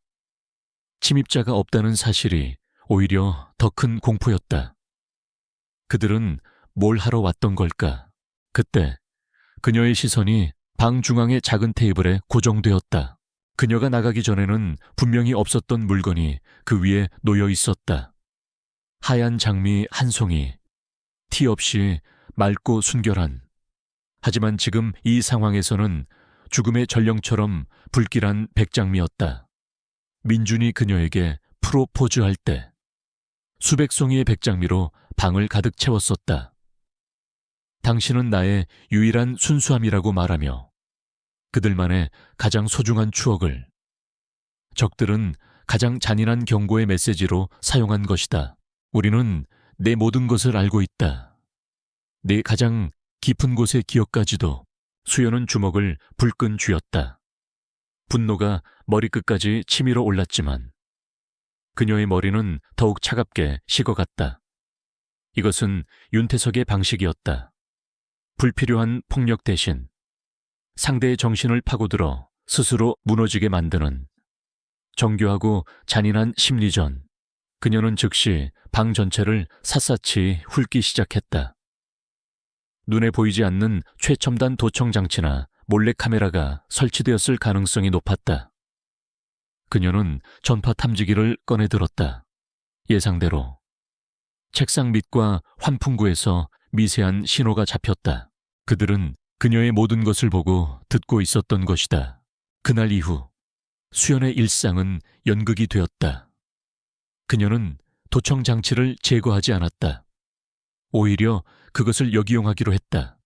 [SPEAKER 1] 침입자가 없다는 사실이 오히려 더 큰 공포였다. 그들은 뭘 하러 왔던 걸까? 그때 그녀의 시선이 방 중앙의 작은 테이블에 고정되었다. 그녀가 나가기 전에는 분명히 없었던 물건이 그 위에 놓여 있었다. 하얀 장미 한 송이, 티 없이 맑고 순결한. 하지만 지금 이 상황에서는 죽음의 전령처럼 불길한 백장미였다. 민준이 그녀에게 프로포즈할 때 수백 송이의 백장미로 방을 가득 채웠었다. 당신은 나의 유일한 순수함이라고 말하며 그들만의 가장 소중한 추억을 적들은 가장 잔인한 경고의 메시지로 사용한 것이다. 우리는 내 모든 것을 알고 있다. 내 가장 깊은 곳의 기억까지도. 수연은 주먹을 불끈 쥐었다. 분노가 머리끝까지 치밀어 올랐지만 그녀의 머리는 더욱 차갑게 식어갔다. 이것은 윤태석의 방식이었다. 불필요한 폭력 대신 상대의 정신을 파고들어 스스로 무너지게 만드는 정교하고 잔인한 심리전. 그녀는 즉시 방 전체를 샅샅이 훑기 시작했다. 눈에 보이지 않는 최첨단 도청 장치나 몰래카메라가 설치되었을 가능성이 높았다. 그녀는 전파 탐지기를 꺼내들었다. 예상대로 책상 밑과 환풍구에서 미세한 신호가 잡혔다. 그들은 그녀의 모든 것을 보고 듣고 있었던 것이다. 그날 이후 수연의 일상은 연극이 되었다. 그녀는 도청 장치를 제거하지 않았다. 오히려 그것을 역이용하기로 했다.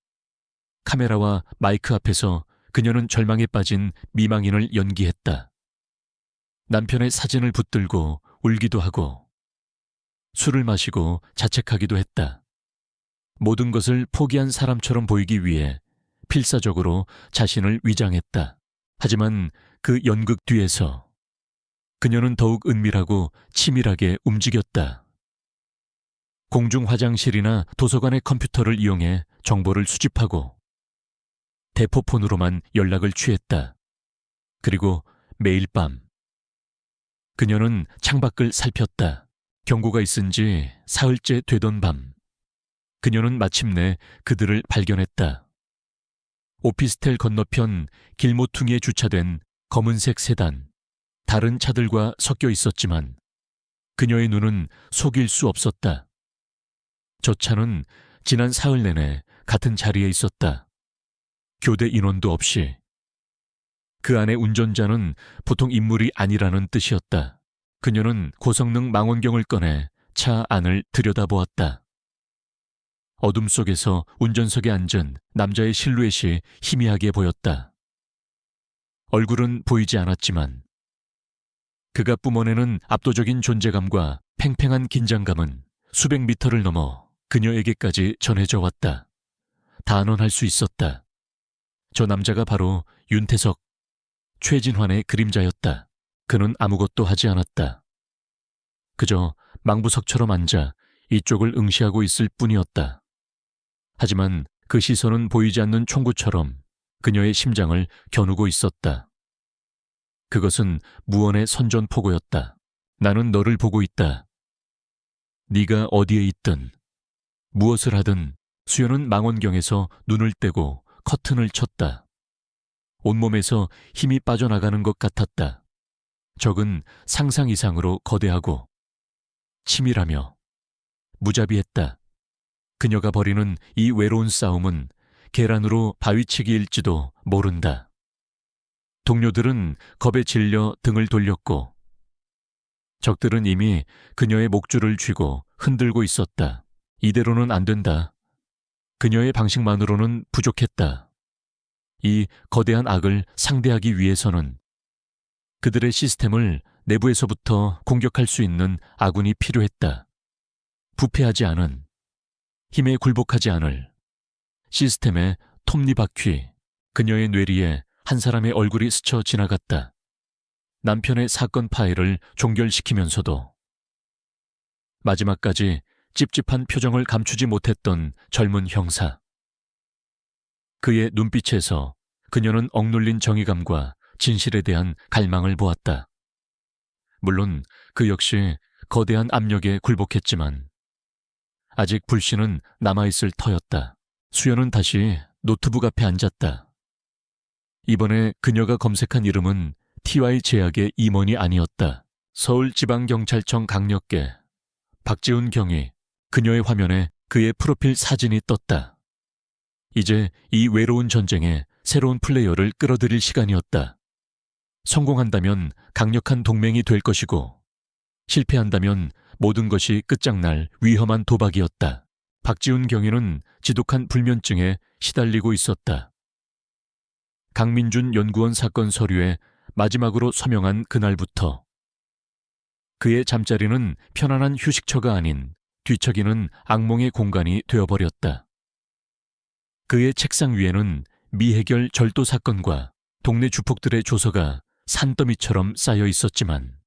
[SPEAKER 1] 카메라와 마이크 앞에서 그녀는 절망에 빠진 미망인을 연기했다. 남편의 사진을 붙들고 울기도 하고 술을 마시고 자책하기도 했다. 모든 것을 포기한 사람처럼 보이기 위해 필사적으로 자신을 위장했다. 하지만 그 연극 뒤에서 그녀는 더욱 은밀하고 치밀하게 움직였다. 공중 화장실이나 도서관의 컴퓨터를 이용해 정보를 수집하고 대포폰으로만 연락을 취했다. 그리고 매일 밤 그녀는 창밖을 살폈다. 경고가 있은 지 사흘째 되던 밤 그녀는 마침내 그들을 발견했다. 오피스텔 건너편 길모퉁이에 주차된 검은색 세단. 다른 차들과 섞여 있었지만 그녀의 눈은 속일 수 없었다. 저 차는 지난 사흘 내내 같은 자리에 있었다. 교대 인원도 없이. 그 안의 운전자는 보통 인물이 아니라는 뜻이었다. 그녀는 고성능 망원경을 꺼내 차 안을 들여다보았다. 어둠 속에서 운전석에 앉은 남자의 실루엣이 희미하게 보였다. 얼굴은 보이지 않았지만 그가 뿜어내는 압도적인 존재감과 팽팽한 긴장감은 수백 미터를 넘어 그녀에게까지 전해져 왔다. 단언할 수 있었다. 저 남자가 바로 윤태석, 최진환의 그림자였다. 그는 아무것도 하지 않았다. 그저 망부석처럼 앉아 이쪽을 응시하고 있을 뿐이었다. 하지만 그 시선은 보이지 않는 총구처럼 그녀의 심장을 겨누고 있었다. 그것은 무언의 선전포고였다. 나는 너를 보고 있다. 네가 어디에 있든 무엇을 하든 수연은 망원경에서 눈을 떼고 커튼을 쳤다. 온몸에서 힘이 빠져나가는 것 같았다. 적은 상상 이상으로 거대하고 치밀하며 무자비했다. 그녀가 벌이는 이 외로운 싸움은 계란으로 바위치기일지도 모른다. 동료들은 겁에 질려 등을 돌렸고 적들은 이미 그녀의 목줄을 쥐고 흔들고 있었다. 이대로는 안 된다. 그녀의 방식만으로는 부족했다. 이 거대한 악을 상대하기 위해서는 그들의 시스템을 내부에서부터 공격할 수 있는 아군이 필요했다. 부패하지 않은, 힘에 굴복하지 않을 시스템의 톱니바퀴. 그녀의 뇌리에 한 사람의 얼굴이 스쳐 지나갔다. 남편의 사건 파일을 종결시키면서도 마지막까지 찝찝한 표정을 감추지 못했던 젊은 형사. 그의 눈빛에서 그녀는 억눌린 정의감과 진실에 대한 갈망을 보았다. 물론 그 역시 거대한 압력에 굴복했지만 아직 불씨는 남아있을 터였다. 수연은 다시 노트북 앞에 앉았다. 이번에 그녀가 검색한 이름은 TY 제약의 임원이 아니었다. 서울지방경찰청 강력계 박지훈 경위. 그녀의 화면에 그의 프로필 사진이 떴다. 이제 이 외로운 전쟁에 새로운 플레이어를 끌어들일 시간이었다. 성공한다면 강력한 동맹이 될 것이고 실패한다면 모든 것이 끝장날 위험한 도박이었다. 박지훈 경위는 지독한 불면증에 시달리고 있었다. 강민준 연구원 사건 서류에 마지막으로 서명한 그날부터 그의 잠자리는 편안한 휴식처가 아닌 뒤척이는 악몽의 공간이 되어버렸다. 그의 책상 위에는 미해결 절도 사건과 동네 주폭들의 조서가 산더미처럼 쌓여 있었지만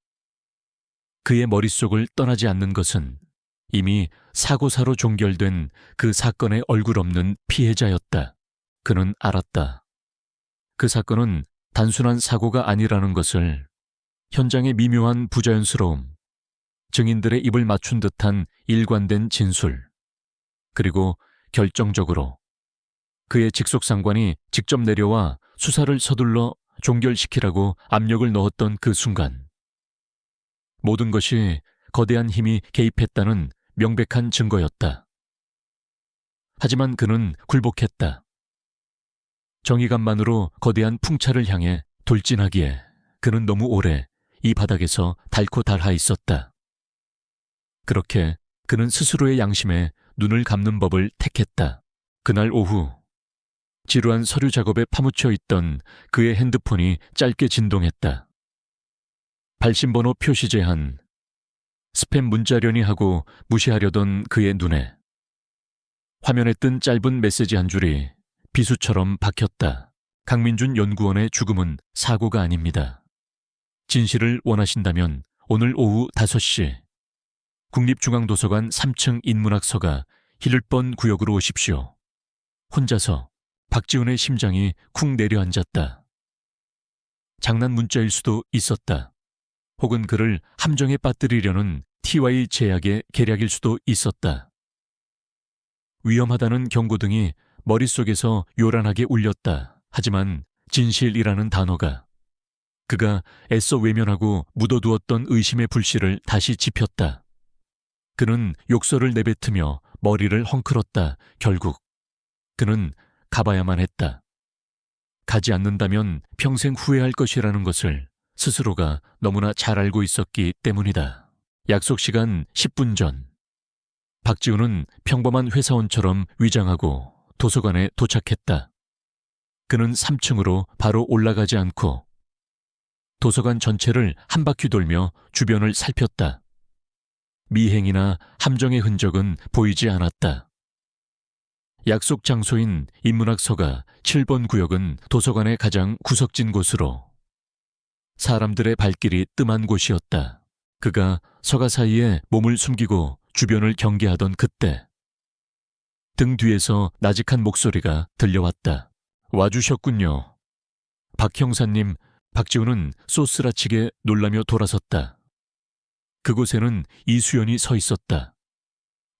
[SPEAKER 1] 그의 머릿속을 떠나지 않는 것은 이미 사고사로 종결된 그 사건의 얼굴 없는 피해자였다. 그는 알았다. 그 사건은 단순한 사고가 아니라는 것을. 현장의 미묘한 부자연스러움, 증인들의 입을 맞춘 듯한 일관된 진술, 그리고 결정적으로 그의 직속상관이 직접 내려와 수사를 서둘러 종결시키라고 압력을 넣었던 그 순간 모든 것이 거대한 힘이 개입했다는 명백한 증거였다. 하지만 그는 굴복했다. 정의감만으로 거대한 풍차를 향해 돌진하기에 그는 너무 오래 이 바닥에서 닳고 닳아 있었다. 그렇게 그는 스스로의 양심에 눈을 감는 법을 택했다. 그날 오후 지루한 서류 작업에 파묻혀 있던 그의 핸드폰이 짧게 진동했다. 발신번호 표시 제한, 스팸 문자려니 하고 무시하려던 그의 눈에 화면에 뜬 짧은 메시지 한 줄이 비수처럼 박혔다. 강민준 연구원의 죽음은 사고가 아닙니다. 진실을 원하신다면 오늘 오후 5시 국립중앙도서관 3층 인문학서가 힐번 구역으로 오십시오. 혼자서 박지훈의 심장이 쿵 내려앉았다. 장난 문자일 수도 있었다. 혹은 그를 함정에 빠뜨리려는 TY 제약의 계략일 수도 있었다. 위험하다는 경고등이 머릿속에서 요란하게 울렸다. 하지만 진실이라는 단어가 그가 애써 외면하고 묻어두었던 의심의 불씨를 다시 지폈다. 그는 욕설을 내뱉으며 머리를 헝클었다. 결국 그는 가봐야만 했다. 가지 않는다면 평생 후회할 것이라는 것을 스스로가 너무나 잘 알고 있었기 때문이다. 약속 시간 10분 전 박지훈은 평범한 회사원처럼 위장하고 도서관에 도착했다. 그는 3층으로 바로 올라가지 않고 도서관 전체를 한 바퀴 돌며 주변을 살폈다. 미행이나 함정의 흔적은 보이지 않았다. 약속 장소인 인문학서가 7번 구역은 도서관의 가장 구석진 곳으로 사람들의 발길이 뜸한 곳이었다. 그가 서가 사이에 몸을 숨기고 주변을 경계하던 그때 등 뒤에서 나직한 목소리가 들려왔다. 와주셨군요. 박 형사님. 박지훈은 쏘스라치게 놀라며 돌아섰다. 그곳에는 이수연이 서 있었다.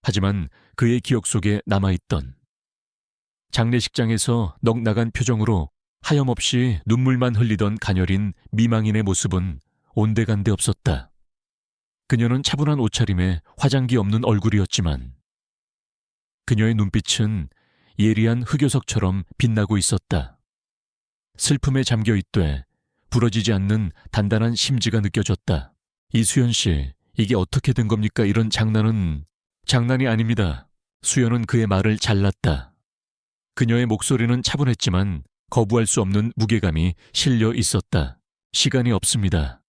[SPEAKER 1] 하지만 그의 기억 속에 남아있던 장례식장에서 넋나간 표정으로 하염없이 눈물만 흘리던 가녀린 미망인의 모습은 온데간데 없었다. 그녀는 차분한 옷차림에 화장기 없는 얼굴이었지만 그녀의 눈빛은 예리한 흑요석처럼 빛나고 있었다. 슬픔에 잠겨있되 부러지지 않는 단단한 심지가 느껴졌다. 이수연 씨, 이게 어떻게 된 겁니까? 이런 장난은... 장난이 아닙니다. 수연은 그의 말을 잘랐다. 그녀의 목소리는 차분했지만 거부할 수 없는 무게감이 실려 있었다. 시간이 없습니다.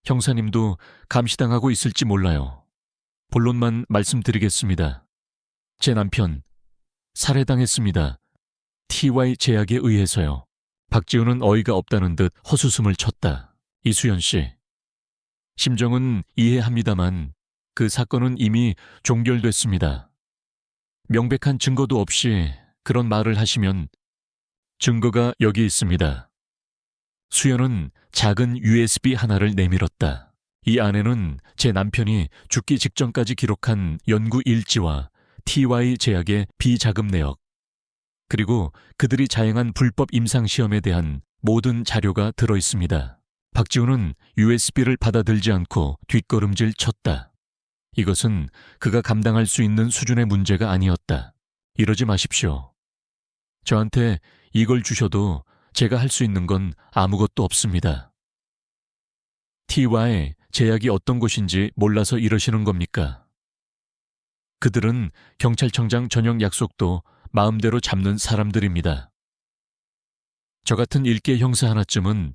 [SPEAKER 1] 형사님도 감시당하고 있을지 몰라요. 본론만 말씀드리겠습니다. 제 남편, 살해당했습니다. TY 제약에 의해서요. 박지훈은 어이가 없다는 듯 헛웃음을 쳤다. 이수연 씨, 심정은 이해합니다만 그 사건은 이미 종결됐습니다. 명백한 증거도 없이 그런 말을 하시면 증거가 여기 있습니다. 수연은 작은 USB 하나를 내밀었다. 이 안에는 제 남편이 죽기 직전까지 기록한 연구 일지와 TY 제약의 비자금 내역, 그리고 그들이 자행한 불법 임상시험에 대한 모든 자료가 들어있습니다. 박지훈은 USB를 받아들지 않고 뒷걸음질 쳤다. 이것은 그가 감당할 수 있는 수준의 문제가 아니었다. 이러지 마십시오. 저한테 이걸 주셔도 제가 할 수 있는 건 아무것도 없습니다. TY 제약이 어떤 곳인지 몰라서 이러시는 겁니까? 그들은 경찰청장 저녁 약속도 마음대로 잡는 사람들입니다. 저 같은 일개 형사 하나쯤은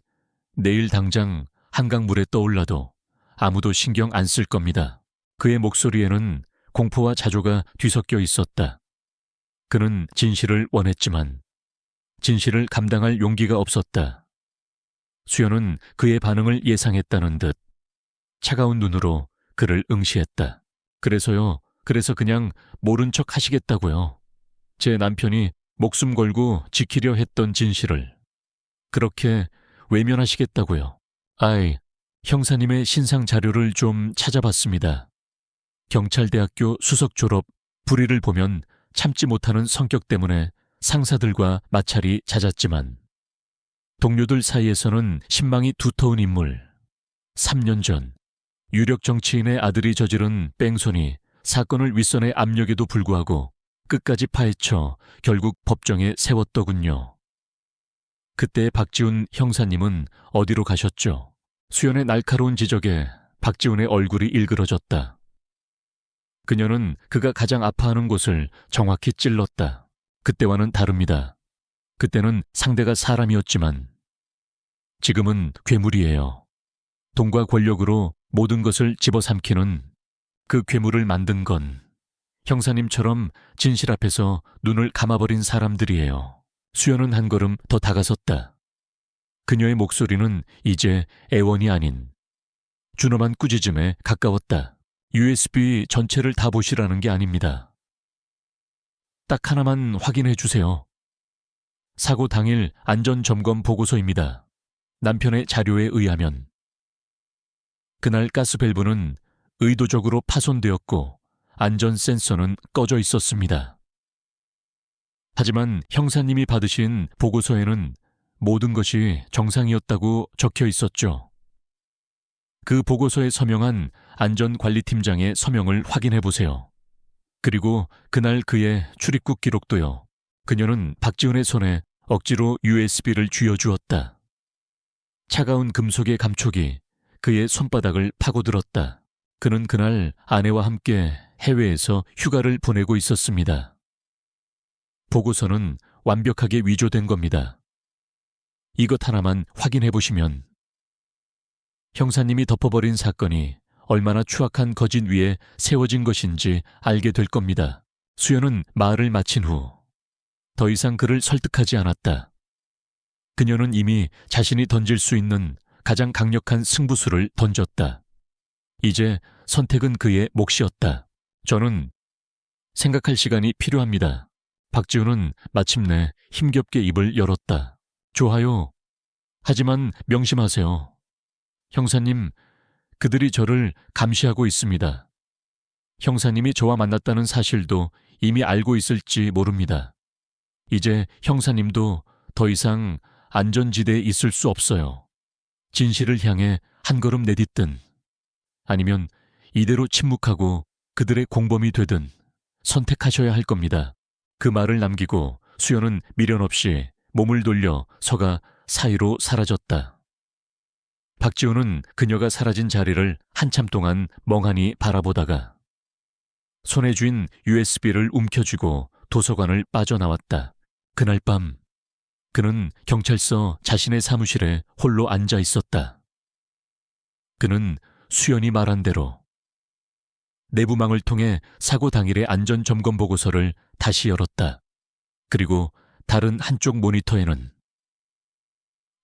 [SPEAKER 1] 내일 당장 한강물에 떠올라도 아무도 신경 안 쓸 겁니다. 그의 목소리에는 공포와 자조가 뒤섞여 있었다. 그는 진실을 원했지만 진실을 감당할 용기가 없었다. 수연은 그의 반응을 예상했다는 듯 차가운 눈으로 그를 응시했다. 그래서 그냥 모른 척 하시겠다고요. 제 남편이 목숨 걸고 지키려 했던 진실을 그렇게 외면하시겠다고요. 아이, 형사님의 신상 자료를 좀 찾아봤습니다. 경찰대학교 수석 졸업, 불의를 보면 참지 못하는 성격 때문에 상사들과 마찰이 잦았지만 동료들 사이에서는 신망이 두터운 인물. 3년 전 유력 정치인의 아들이 저지른 뺑소니 사건을 윗선의 압력에도 불구하고 끝까지 파헤쳐 결국 법정에 세웠더군요. 그때 박지훈 형사님은 어디로 가셨죠? 수연의 날카로운 지적에 박지훈의 얼굴이 일그러졌다. 그녀는 그가 가장 아파하는 곳을 정확히 찔렀다. 그때와는 다릅니다. 그때는 상대가 사람이었지만 지금은 괴물이에요. 돈과 권력으로 모든 것을 집어삼키는 그 괴물을 만든 건 형사님처럼 진실 앞에서 눈을 감아버린 사람들이에요. 수연은 한 걸음 더 다가섰다. 그녀의 목소리는 이제 애원이 아닌 준엄한 꾸짖음에 가까웠다. USB 전체를 다 보시라는 게 아닙니다. 딱 하나만 확인해 주세요. 사고 당일 안전점검 보고서입니다. 남편의 자료에 의하면 그날 가스밸브는 의도적으로 파손되었고 안전 센서는 꺼져 있었습니다. 하지만 형사님이 받으신 보고서에는 모든 것이 정상이었다고 적혀 있었죠. 그 보고서에 서명한 안전관리팀장의 서명을 확인해 보세요. 그리고 그날 그의 출입국 기록도요. 그녀는 박지훈의 손에 억지로 USB를 쥐어주었다. 차가운 금속의 감촉이 그의 손바닥을 파고들었다. 그는 그날 아내와 함께 해외에서 휴가를 보내고 있었습니다. 보고서는 완벽하게 위조된 겁니다. 이것 하나만 확인해 보시면 형사님이 덮어버린 사건이 얼마나 추악한 거짓 위에 세워진 것인지 알게 될 겁니다. 수연은 말을 마친 후 더 이상 그를 설득하지 않았다. 그녀는 이미 자신이 던질 수 있는 가장 강력한 승부수를 던졌다. 이제 선택은 그의 몫이었다. 저는 생각할 시간이 필요합니다. 박지훈은 마침내 힘겹게 입을 열었다. 좋아요. 하지만 명심하세요. 형사님, 그들이 저를 감시하고 있습니다. 형사님이 저와 만났다는 사실도 이미 알고 있을지 모릅니다. 이제 형사님도 더 이상 안전지대에 있을 수 없어요. 진실을 향해 한 걸음 내딛든 아니면 이대로 침묵하고 그들의 공범이 되든 선택하셔야 할 겁니다. 그 말을 남기고 수연은 미련 없이 몸을 돌려 서가 사이로 사라졌다. 박지훈은 그녀가 사라진 자리를 한참 동안 멍하니 바라보다가 손에 쥔 USB를 움켜쥐고 도서관을 빠져나왔다. 그날 밤 그는 경찰서 자신의 사무실에 홀로 앉아 있었다. 그는 수연이 말한 대로 내부망을 통해 사고 당일의 안전점검 보고서를 다시 열었다. 그리고 다른 한쪽 모니터에는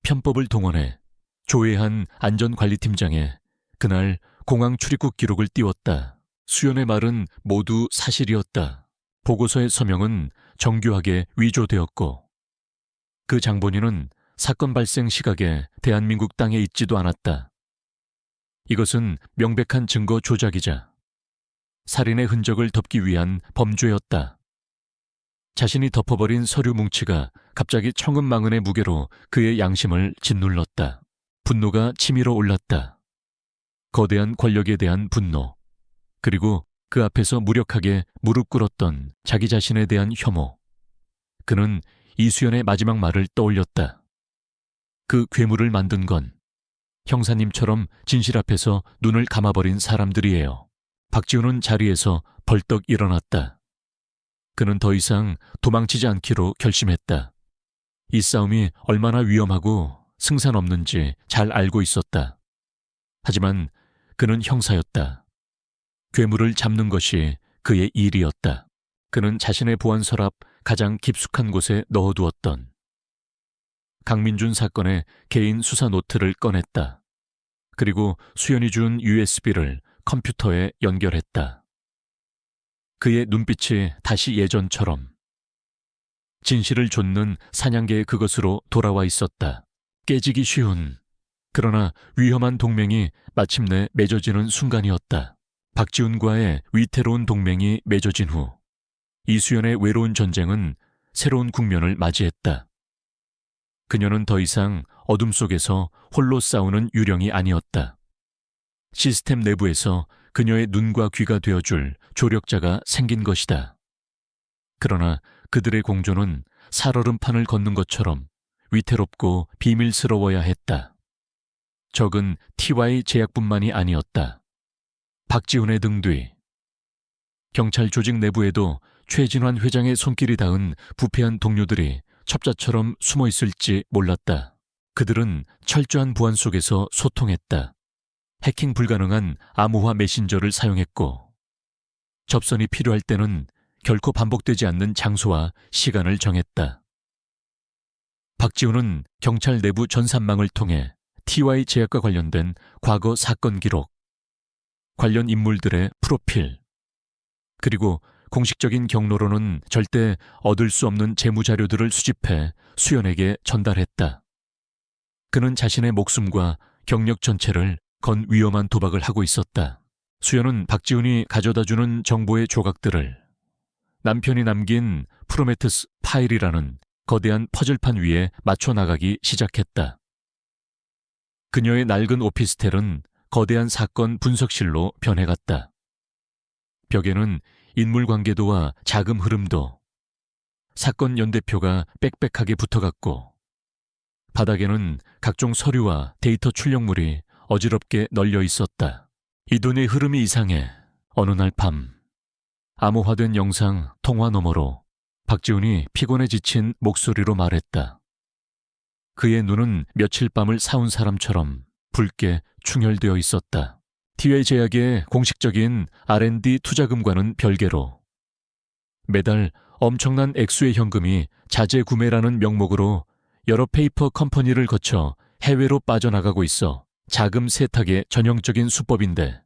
[SPEAKER 1] 편법을 동원해 조혜한 안전관리팀장의 그날 공항 출입국 기록을 띄웠다. 수연의 말은 모두 사실이었다. 보고서의 서명은 정교하게 위조되었고 그 장본인은 사건 발생 시각에 대한민국 땅에 있지도 않았다. 이것은 명백한 증거 조작이자 살인의 흔적을 덮기 위한 범죄였다. 자신이 덮어버린 서류 뭉치가 갑자기 청은망은의 무게로 그의 양심을 짓눌렀다. 분노가 치밀어 올랐다. 거대한 권력에 대한 분노, 그리고 그 앞에서 무력하게 무릎 꿇었던 자기 자신에 대한 혐오. 그는 이수연의 마지막 말을 떠올렸다. 그 괴물을 만든 건 형사님처럼 진실 앞에서 눈을 감아버린 사람들이에요. 박지훈은 자리에서 벌떡 일어났다. 그는 더 이상 도망치지 않기로 결심했다. 이 싸움이 얼마나 위험하고 승산 없는지 잘 알고 있었다. 하지만 그는 형사였다. 괴물을 잡는 것이 그의 일이었다. 그는 자신의 보안서랍 앞 가장 깊숙한 곳에 넣어두었던 강민준 사건의 개인 수사 노트를 꺼냈다. 그리고 수연이 준 USB를 컴퓨터에 연결했다. 그의 눈빛이 다시 예전처럼 진실을 좇는 사냥개의 그것으로 돌아와 있었다. 깨지기 쉬운, 그러나 위험한 동맹이 마침내 맺어지는 순간이었다. 박지훈과의 위태로운 동맹이 맺어진 후 이수연의 외로운 전쟁은 새로운 국면을 맞이했다. 그녀는 더 이상 어둠 속에서 홀로 싸우는 유령이 아니었다. 시스템 내부에서 그녀의 눈과 귀가 되어줄 조력자가 생긴 것이다. 그러나 그들의 공조는 살얼음판을 걷는 것처럼 위태롭고 비밀스러워야 했다. 적은 TY 제약뿐만이 아니었다. 박지훈의 등 뒤 경찰 조직 내부에도 최진환 회장의 손길이 닿은 부패한 동료들이 첩자처럼 숨어 있을지 몰랐다. 그들은 철저한 보안 속에서 소통했다. 해킹 불가능한 암호화 메신저를 사용했고, 접선이 필요할 때는 결코 반복되지 않는 장소와 시간을 정했다. 박지훈은 경찰 내부 전산망을 통해 TY 제약과 관련된 과거 사건 기록, 관련 인물들의 프로필, 그리고 공식적인 경로로는 절대 얻을 수 없는 재무자료들을 수집해 수연에게 전달했다. 그는 자신의 목숨과 경력 전체를 건 위험한 도박을 하고 있었다. 수연은 박지훈이 가져다주는 정보의 조각들을 남편이 남긴 프로메테스 파일이라는 거대한 퍼즐판 위에 맞춰 나가기 시작했다. 그녀의 낡은 오피스텔은 거대한 사건 분석실로 변해갔다. 벽에는 인물관계도와 자금 흐름도, 사건 연대표가 빽빽하게 붙어갔고, 바닥에는 각종 서류와 데이터 출력물이 어지럽게 널려 있었다. 이 돈의 흐름이 이상해. 어느 날 밤, 암호화된 영상 통화 너머로 박지훈이 피곤해 지친 목소리로 말했다. 그의 눈은 며칠 밤을 사온 사람처럼 붉게 충혈되어 있었다. TY 제약의 공식적인 R&D 투자금과는 별개로 매달 엄청난 액수의 현금이 자재 구매라는 명목으로 여러 페이퍼 컴퍼니를 거쳐 해외로 빠져나가고 있어 자금 세탁의 전형적인 수법인데,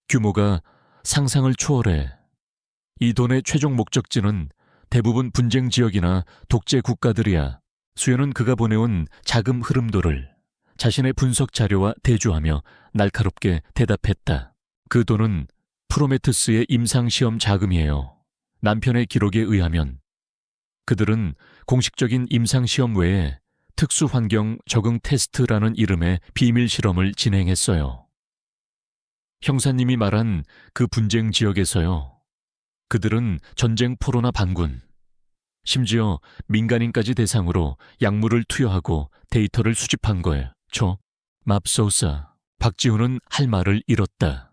[SPEAKER 1] 규모가 상상을 초월해. 이 돈의 최종 목적지는 대부분 분쟁 지역이나 독재 국가들이야. 수연은 그가 보내온 자금 흐름도를 자신의 분석 자료와 대조하며 날카롭게 대답했다. 그 돈은 프로메테스의 임상시험 자금이에요. 남편의 기록에 의하면 그들은 공식적인 임상시험 외에 특수환경 적응 테스트라는 이름의 비밀 실험을 진행했어요. 형사님이 말한 그 분쟁 지역에서요. 그들은 전쟁 포로나 반군, 심지어 민간인까지 대상으로 약물을 투여하고 데이터를 수집한 거예요. 맙소사. 박지훈은 할 말을 잃었다.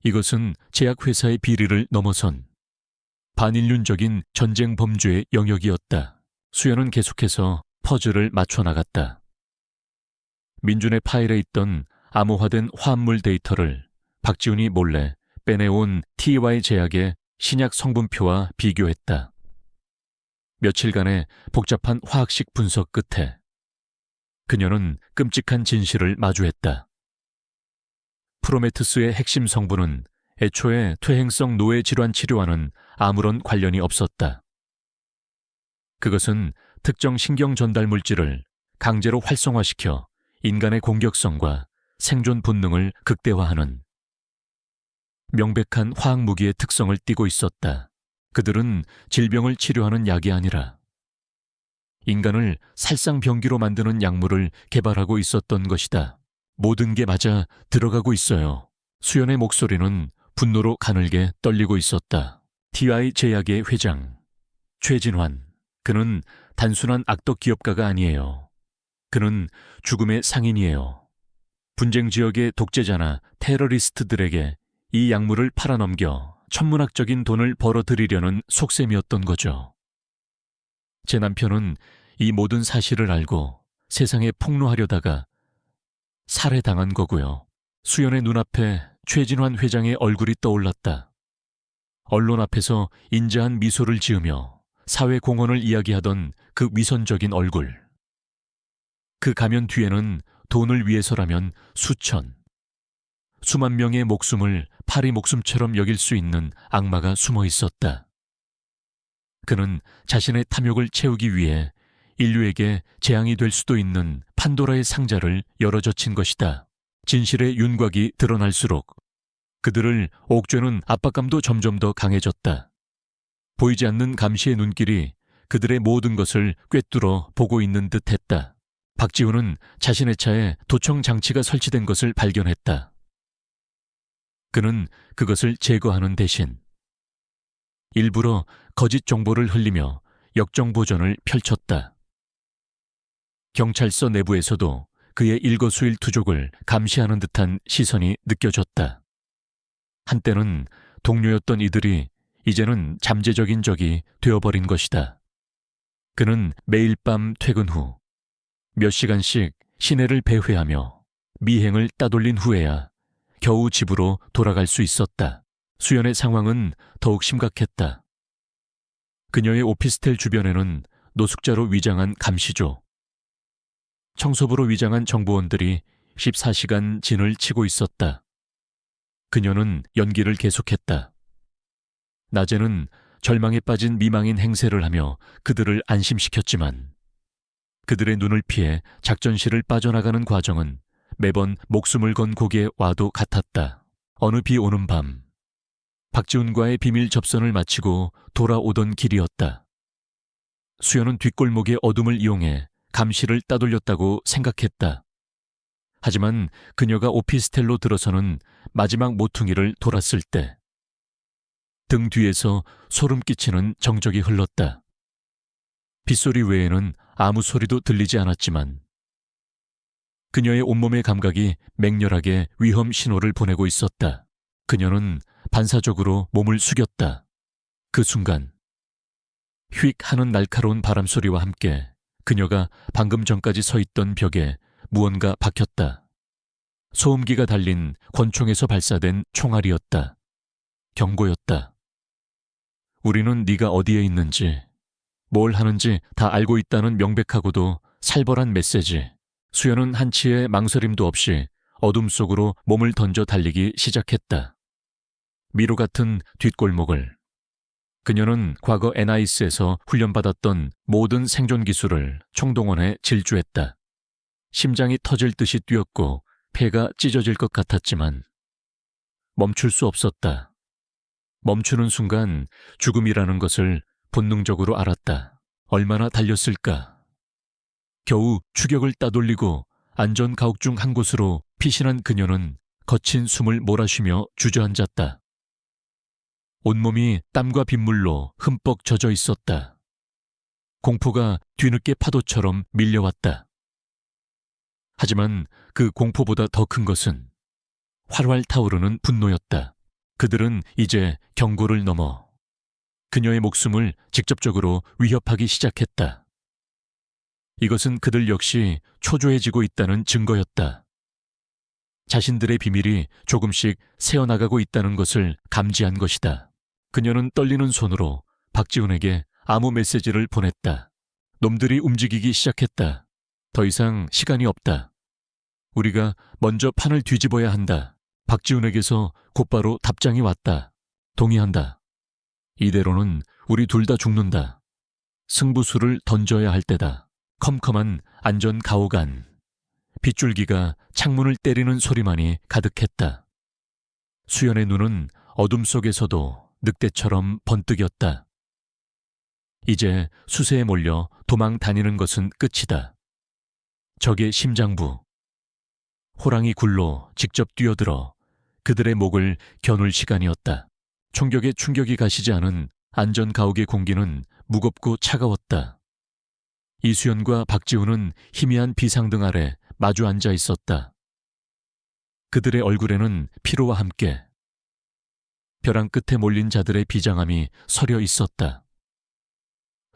[SPEAKER 1] 이것은 제약회사의 비리를 넘어선 반인륜적인 전쟁 범죄의 영역이었다. 수연은 계속해서 퍼즐을 맞춰 나갔다. 민준의 파일에 있던 암호화된 화합물 데이터를 박지훈이 몰래 빼내온 TY 제약의 신약 성분표와 비교했다. 며칠간의 복잡한 화학식 분석 끝에 그녀는 끔찍한 진실을 마주했다. 프로메테스의 핵심 성분은 애초에 퇴행성 노예 질환 치료와는 아무런 관련이 없었다. 그것은 특정 신경 전달 물질을 강제로 활성화시켜 인간의 공격성과 생존 본능을 극대화하는 명백한 화학 무기의 특성을 띠고 있었다. 그들은 질병을 치료하는 약이 아니라 인간을 살상병기로 만드는 약물을 개발하고 있었던 것이다. 모든 게 맞아 들어가고 있어요. 수연의 목소리는 분노로 가늘게 떨리고 있었다. TI 제약의 회장 최진환, 그는 단순한 악덕 기업가가 아니에요. 그는 죽음의 상인이에요. 분쟁 지역의 독재자나 테러리스트들에게 이 약물을 팔아넘겨 천문학적인 돈을 벌어들이려는 속셈이었던 거죠. 제 남편은 이 모든 사실을 알고 세상에 폭로하려다가 살해당한 거고요. 수연의 눈앞에 최진환 회장의 얼굴이 떠올랐다. 언론 앞에서 인자한 미소를 지으며 사회공헌을 이야기하던 그 위선적인 얼굴. 그 가면 뒤에는 돈을 위해서라면 수만 명의 목숨을 파리 목숨처럼 여길 수 있는 악마가 숨어 있었다. 그는 자신의 탐욕을 채우기 위해 인류에게 재앙이 될 수도 있는 판도라의 상자를 열어젖힌 것이다. 진실의 윤곽이 드러날수록 그들을 옥죄는 압박감도 점점 더 강해졌다. 보이지 않는 감시의 눈길이 그들의 모든 것을 꿰뚫어 보고 있는 듯 했다. 박지훈은 자신의 차에 도청 장치가 설치된 것을 발견했다. 그는 그것을 제거하는 대신 일부러 거짓 정보를 흘리며 역정보전을 펼쳤다. 경찰서 내부에서도 그의 일거수일투족을 감시하는 듯한 시선이 느껴졌다. 한때는 동료였던 이들이 이제는 잠재적인 적이 되어버린 것이다. 그는 매일 밤 퇴근 후 몇 시간씩 시내를 배회하며 미행을 따돌린 후에야 겨우 집으로 돌아갈 수 있었다. 수연의 상황은 더욱 심각했다. 그녀의 오피스텔 주변에는 노숙자로 위장한 감시조, 청소부로 위장한 정보원들이 14시간 진을 치고 있었다. 그녀는 연기를 계속했다. 낮에는 절망에 빠진 미망인 행세를 하며 그들을 안심시켰지만 그들의 눈을 피해 작전실을 빠져나가는 과정은 매번 목숨을 건 곡에 와도 같았다. 어느 비 오는 밤, 박지훈과의 비밀 접선을 마치고 돌아오던 길이었다. 수연은 뒷골목의 어둠을 이용해 감시를 따돌렸다고 생각했다. 하지만 그녀가 오피스텔로 들어서는 마지막 모퉁이를 돌았을 때 등 뒤에서 소름 끼치는 정적이 흘렀다. 빗소리 외에는 아무 소리도 들리지 않았지만 그녀의 온몸의 감각이 맹렬하게 위험 신호를 보내고 있었다. 그녀는 반사적으로 몸을 숙였다. 그 순간 휙 하는 날카로운 바람 소리와 함께 그녀가 방금 전까지 서 있던 벽에 무언가 박혔다. 소음기가 달린 권총에서 발사된 총알이었다. 경고였다. 우리는 네가 어디에 있는지, 뭘 하는지 다 알고 있다는 명백하고도 살벌한 메시지. 수연은 한치의 망설임도 없이 어둠 속으로 몸을 던져 달리기 시작했다. 미로 같은 뒷골목을. 그녀는 과거 NIS에서 훈련받았던 모든 생존 기술을 총동원해 질주했다. 심장이 터질 듯이 뛰었고 폐가 찢어질 것 같았지만 멈출 수 없었다. 멈추는 순간 죽음이라는 것을 본능적으로 알았다. 얼마나 달렸을까? 겨우 추격을 따돌리고 안전 가옥 중 한 곳으로 피신한 그녀는 거친 숨을 몰아쉬며 주저앉았다. 온몸이 땀과 빗물로 흠뻑 젖어 있었다. 공포가 뒤늦게 파도처럼 밀려왔다. 하지만 그 공포보다 더 큰 것은 활활 타오르는 분노였다. 그들은 이제 경고를 넘어 그녀의 목숨을 직접적으로 위협하기 시작했다. 이것은 그들 역시 초조해지고 있다는 증거였다. 자신들의 비밀이 조금씩 새어나가고 있다는 것을 감지한 것이다. 그녀는 떨리는 손으로 박지훈에게 아무 메시지를 보냈다. 놈들이 움직이기 시작했다. 더 이상 시간이 없다. 우리가 먼저 판을 뒤집어야 한다. 박지훈에게서 곧바로 답장이 왔다. 동의한다. 이대로는 우리 둘 다 죽는다. 승부수를 던져야 할 때다. 컴컴한 안전 가옥 안. 빗줄기가 창문을 때리는 소리만이 가득했다. 수연의 눈은 어둠 속에서도 늑대처럼 번뜩였다. 이제 수세에 몰려 도망 다니는 것은 끝이다. 적의 심장부. 호랑이 굴로 직접 뛰어들어 그들의 목을 겨눌 시간이었다. 총격에 충격이 가시지 않은 안전 가옥의 공기는 무겁고 차가웠다. 이수연과 박지훈은 희미한 비상등 아래 마주 앉아 있었다. 그들의 얼굴에는 피로와 함께 벼랑 끝에 몰린 자들의 비장함이 서려 있었다.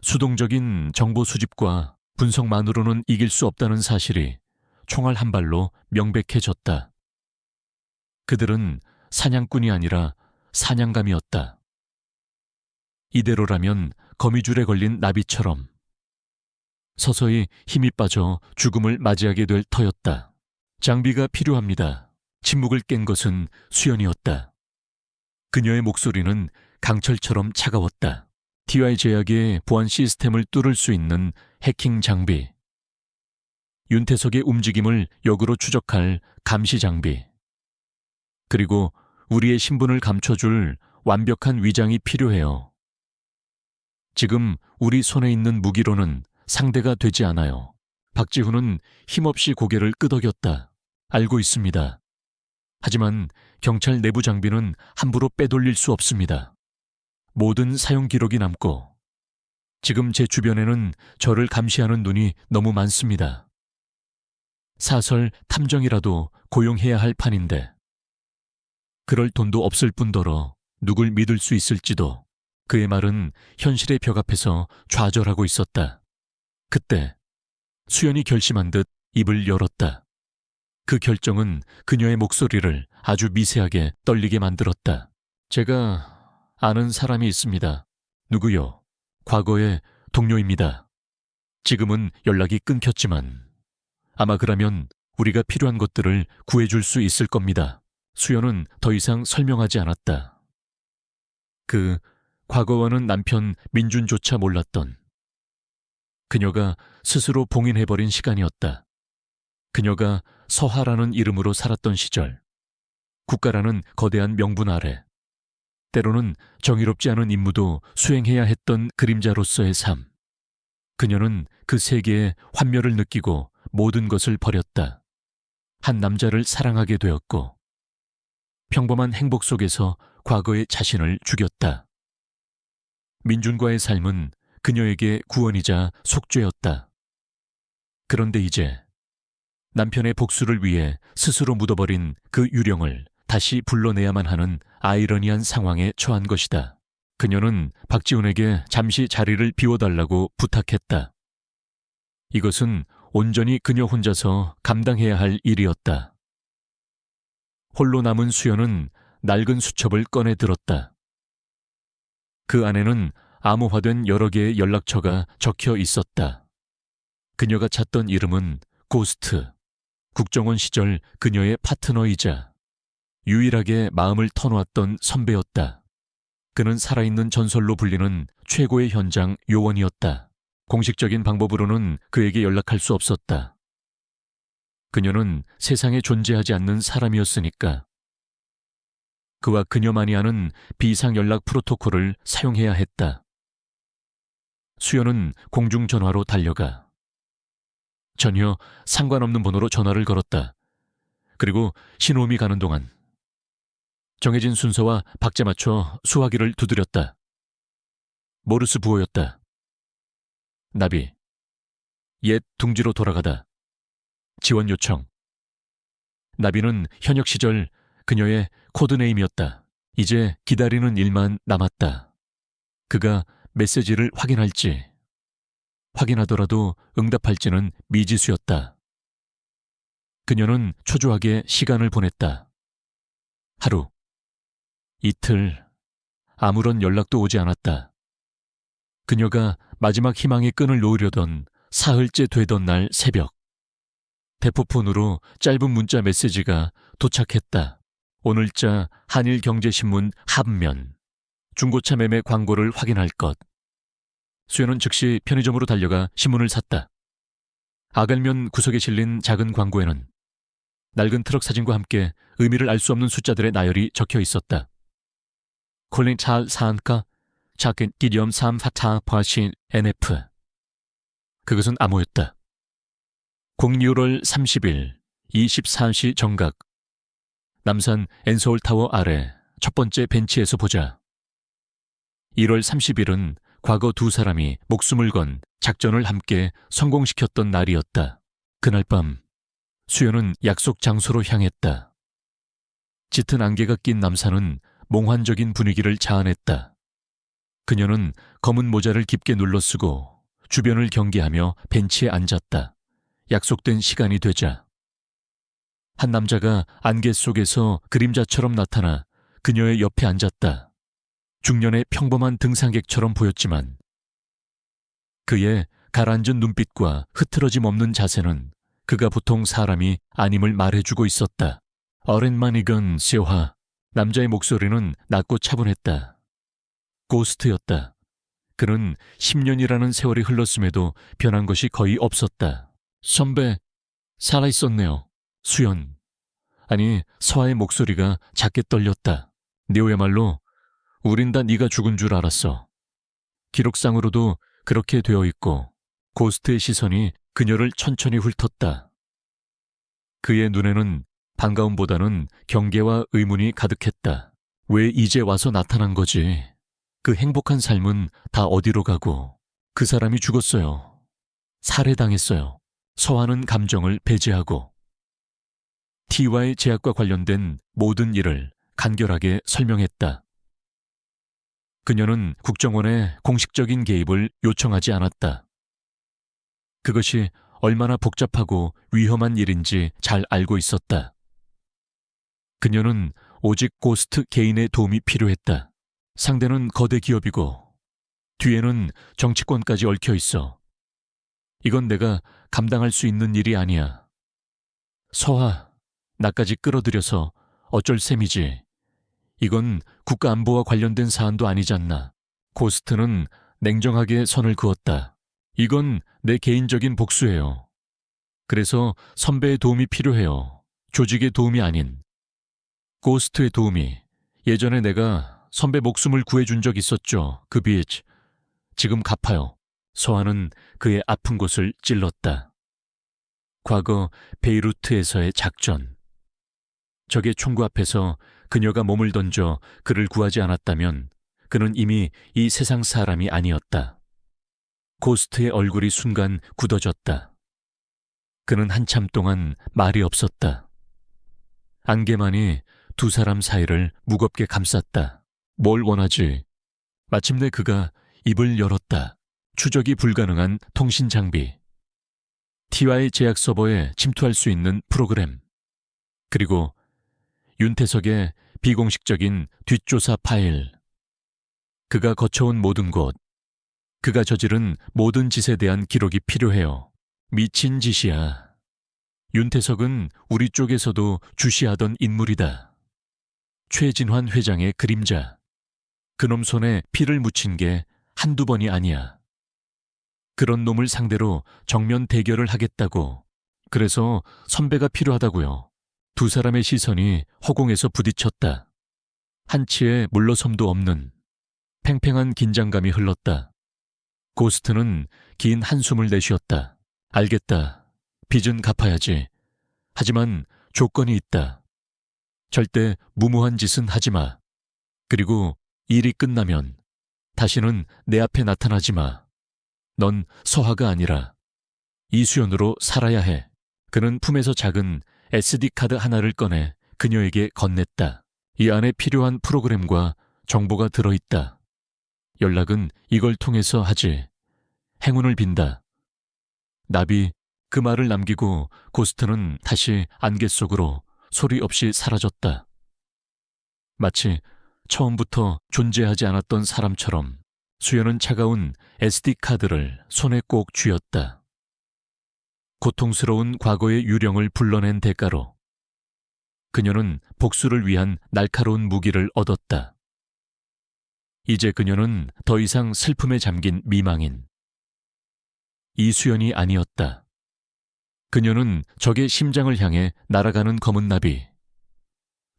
[SPEAKER 1] 수동적인 정보 수집과 분석만으로는 이길 수 없다는 사실이 총알 한 발로 명백해졌다. 그들은 사냥꾼이 아니라 사냥감이었다. 이대로라면 거미줄에 걸린 나비처럼 서서히 힘이 빠져 죽음을 맞이하게 될 터였다. 장비가 필요합니다. 침묵을 깬 것은 수연이었다. 그녀의 목소리는 강철처럼 차가웠다. TY 제약의 보안 시스템을 뚫을 수 있는 해킹 장비. 윤태석의 움직임을 역으로 추적할 감시 장비. 그리고 우리의 신분을 감춰줄 완벽한 위장이 필요해요. 지금 우리 손에 있는 무기로는 상대가 되지 않아요. 박지훈은 힘없이 고개를 끄덕였다. 알고 있습니다. 하지만 경찰 내부 장비는 함부로 빼돌릴 수 없습니다. 모든 사용 기록이 남고 지금 제 주변에는 저를 감시하는 눈이 너무 많습니다. 사설 탐정이라도 고용해야 할 판인데 그럴 돈도 없을 뿐더러 누굴 믿을 수 있을지도. 그의 말은 현실의 벽 앞에서 좌절하고 있었다. 그때 수연이 결심한 듯 입을 열었다. 그 결정은 그녀의 목소리를 아주 미세하게 떨리게 만들었다. 제가 아는 사람이 있습니다. 누구요? 과거의 동료입니다. 지금은 연락이 끊겼지만 아마 그러면 우리가 필요한 것들을 구해줄 수 있을 겁니다. 수연은 더 이상 설명하지 않았다. 그 과거와는 남편 민준조차 몰랐던 그녀가 스스로 봉인해버린 시간이었다. 그녀가 서하라는 이름으로 살았던 시절, 국가라는 거대한 명분 아래 때로는 정의롭지 않은 임무도 수행해야 했던 그림자로서의 삶. 그녀는 그 세계에 환멸을 느끼고 모든 것을 버렸다. 한 남자를 사랑하게 되었고 평범한 행복 속에서 과거의 자신을 죽였다. 민준과의 삶은 그녀에게 구원이자 속죄였다. 그런데 이제 남편의 복수를 위해 스스로 묻어버린 그 유령을 다시 불러내야만 하는 아이러니한 상황에 처한 것이다. 그녀는 박지훈에게 잠시 자리를 비워달라고 부탁했다. 이것은 온전히 그녀 혼자서 감당해야 할 일이었다. 홀로 남은 수연은 낡은 수첩을 꺼내 들었다. 그 안에는 암호화된 여러 개의 연락처가 적혀 있었다. 그녀가 찾던 이름은 고스트, 국정원 시절 그녀의 파트너이자 유일하게 마음을 터놓았던 선배였다. 그는 살아있는 전설로 불리는 최고의 현장 요원이었다. 공식적인 방법으로는 그에게 연락할 수 없었다. 그녀는 세상에 존재하지 않는 사람이었으니까. 그와 그녀만이 아는 비상연락 프로토콜을 사용해야 했다. 수연은 공중전화로 달려가 전혀 상관없는 번호로 전화를 걸었다. 그리고 신호음이 가는 동안 정해진 순서와 박자 맞춰 수화기를 두드렸다. 모르스 부호였다. 나비. 옛 둥지로 돌아가다. 지원 요청. 나비는 현역 시절 그녀의 코드네임이었다. 이제 기다리는 일만 남았다. 그가 메시지를 확인할지, 확인하더라도 응답할지는 미지수였다. 그녀는 초조하게 시간을 보냈다. 하루, 이틀, 아무런 연락도 오지 않았다. 그녀가 마지막 희망의 끈을 놓으려던 사흘째 되던 날 새벽, 대포폰으로 짧은 문자 메시지가 도착했다. 오늘자 한일경제신문 합면, 중고차 매매 광고를 확인할 것. 수연은 즉시 편의점으로 달려가 신문을 샀다. 아갈면 구석에 실린 작은 광고에는 낡은 트럭 사진과 함께 의미를 알 수 없는 숫자들의 나열이 적혀 있었다. 콜린 찰 사안가 작은 기념 3파타 버신 NF. 그것은 암호였다. 06월 30일 24시 정각. 남산 엔서울타워 아래 첫 번째 벤치에서 보자. 1월 30일은 과거 두 사람이 목숨을 건 작전을 함께 성공시켰던 날이었다. 그날 밤 수연은 약속 장소로 향했다. 짙은 안개가 낀 남산은 몽환적인 분위기를 자아냈다. 그녀는 검은 모자를 깊게 눌러쓰고 주변을 경계하며 벤치에 앉았다. 약속된 시간이 되자 한 남자가 안개 속에서 그림자처럼 나타나 그녀의 옆에 앉았다. 중년의 평범한 등산객처럼 보였지만 그의 가라앉은 눈빛과 흐트러짐 없는 자세는 그가 보통 사람이 아님을 말해주고 있었다. 어렌마니건 시오하. 남자의 목소리는 낮고 차분했다. 고스트였다. 그는 10년이라는 세월이 흘렀음에도 변한 것이 거의 없었다. 선배, 살아있었네요. 수연. 아니, 서아의 목소리가 작게 떨렸다. 네오야말로 우린 다 네가 죽은 줄 알았어. 기록상으로도 그렇게 되어 있고 고스트의 시선이 그녀를 천천히 훑었다. 그의 눈에는 반가움보다는 경계와 의문이 가득했다. 왜 이제 와서 나타난 거지? 그 행복한 삶은 다 어디로 가고 그 사람이 죽었어요. 살해당했어요. 서하는 감정을 배제하고 T와의 제약과 관련된 모든 일을 간결하게 설명했다. 그녀는 국정원에 공식적인 개입을 요청하지 않았다. 그것이 얼마나 복잡하고 위험한 일인지 잘 알고 있었다. 그녀는 오직 고스트 개인의 도움이 필요했다. 상대는 거대 기업이고 뒤에는 정치권까지 얽혀 있어. 이건 내가 감당할 수 있는 일이 아니야. 서하, 나까지 끌어들여서 어쩔 셈이지. 이건 국가안보와 관련된 사안도 아니잖나. 고스트는 냉정하게 선을 그었다. 이건 내 개인적인 복수예요. 그래서 선배의 도움이 필요해요. 조직의 도움이 아닌. 고스트의 도움이. 예전에 내가 선배 목숨을 구해준 적 있었죠. 그 빚. 지금 갚아요. 서하는 그의 아픈 곳을 찔렀다. 과거 베이루트에서의 작전. 적의 총구 앞에서 그녀가 몸을 던져 그를 구하지 않았다면 그는 이미 이 세상 사람이 아니었다. 고스트의 얼굴이 순간 굳어졌다. 그는 한참 동안 말이 없었다. 안개만이 두 사람 사이를 무겁게 감쌌다. 뭘 원하지? 마침내 그가 입을 열었다. 추적이 불가능한 통신 장비. TY 제약 서버에 침투할 수 있는 프로그램. 그리고 윤태석의 비공식적인 뒷조사 파일. 그가 거쳐온 모든 곳, 그가 저지른 모든 짓에 대한 기록이 필요해요. 미친 짓이야. 윤태석은 우리 쪽에서도 주시하던 인물이다. 최진환 회장의 그림자. 그놈 손에 피를 묻힌 게 한두 번이 아니야. 그런 놈을 상대로 정면 대결을 하겠다고. 그래서 선배가 필요하다고요. 두 사람의 시선이 허공에서 부딪혔다. 한치의 물러섬도 없는 팽팽한 긴장감이 흘렀다. 고스트는 긴 한숨을 내쉬었다. 알겠다. 빚은 갚아야지. 하지만 조건이 있다. 절대 무모한 짓은 하지 마. 그리고 일이 끝나면 다시는 내 앞에 나타나지 마. 넌 서하가 아니라 이수연으로 살아야 해. 그는 품에서 작은 SD카드 하나를 꺼내 그녀에게 건넸다. 이 안에 필요한 프로그램과 정보가 들어있다. 연락은 이걸 통해서 하지. 행운을 빈다. 나비 그 말을 남기고 고스트는 다시 안개 속으로 소리 없이 사라졌다. 마치 처음부터 존재하지 않았던 사람처럼 수연은 차가운 SD카드를 손에 꼭 쥐었다. 고통스러운 과거의 유령을 불러낸 대가로 그녀는 복수를 위한 날카로운 무기를 얻었다. 이제 그녀는 더 이상 슬픔에 잠긴 미망인 이수연이 아니었다. 그녀는 적의 심장을 향해 날아가는 검은 나비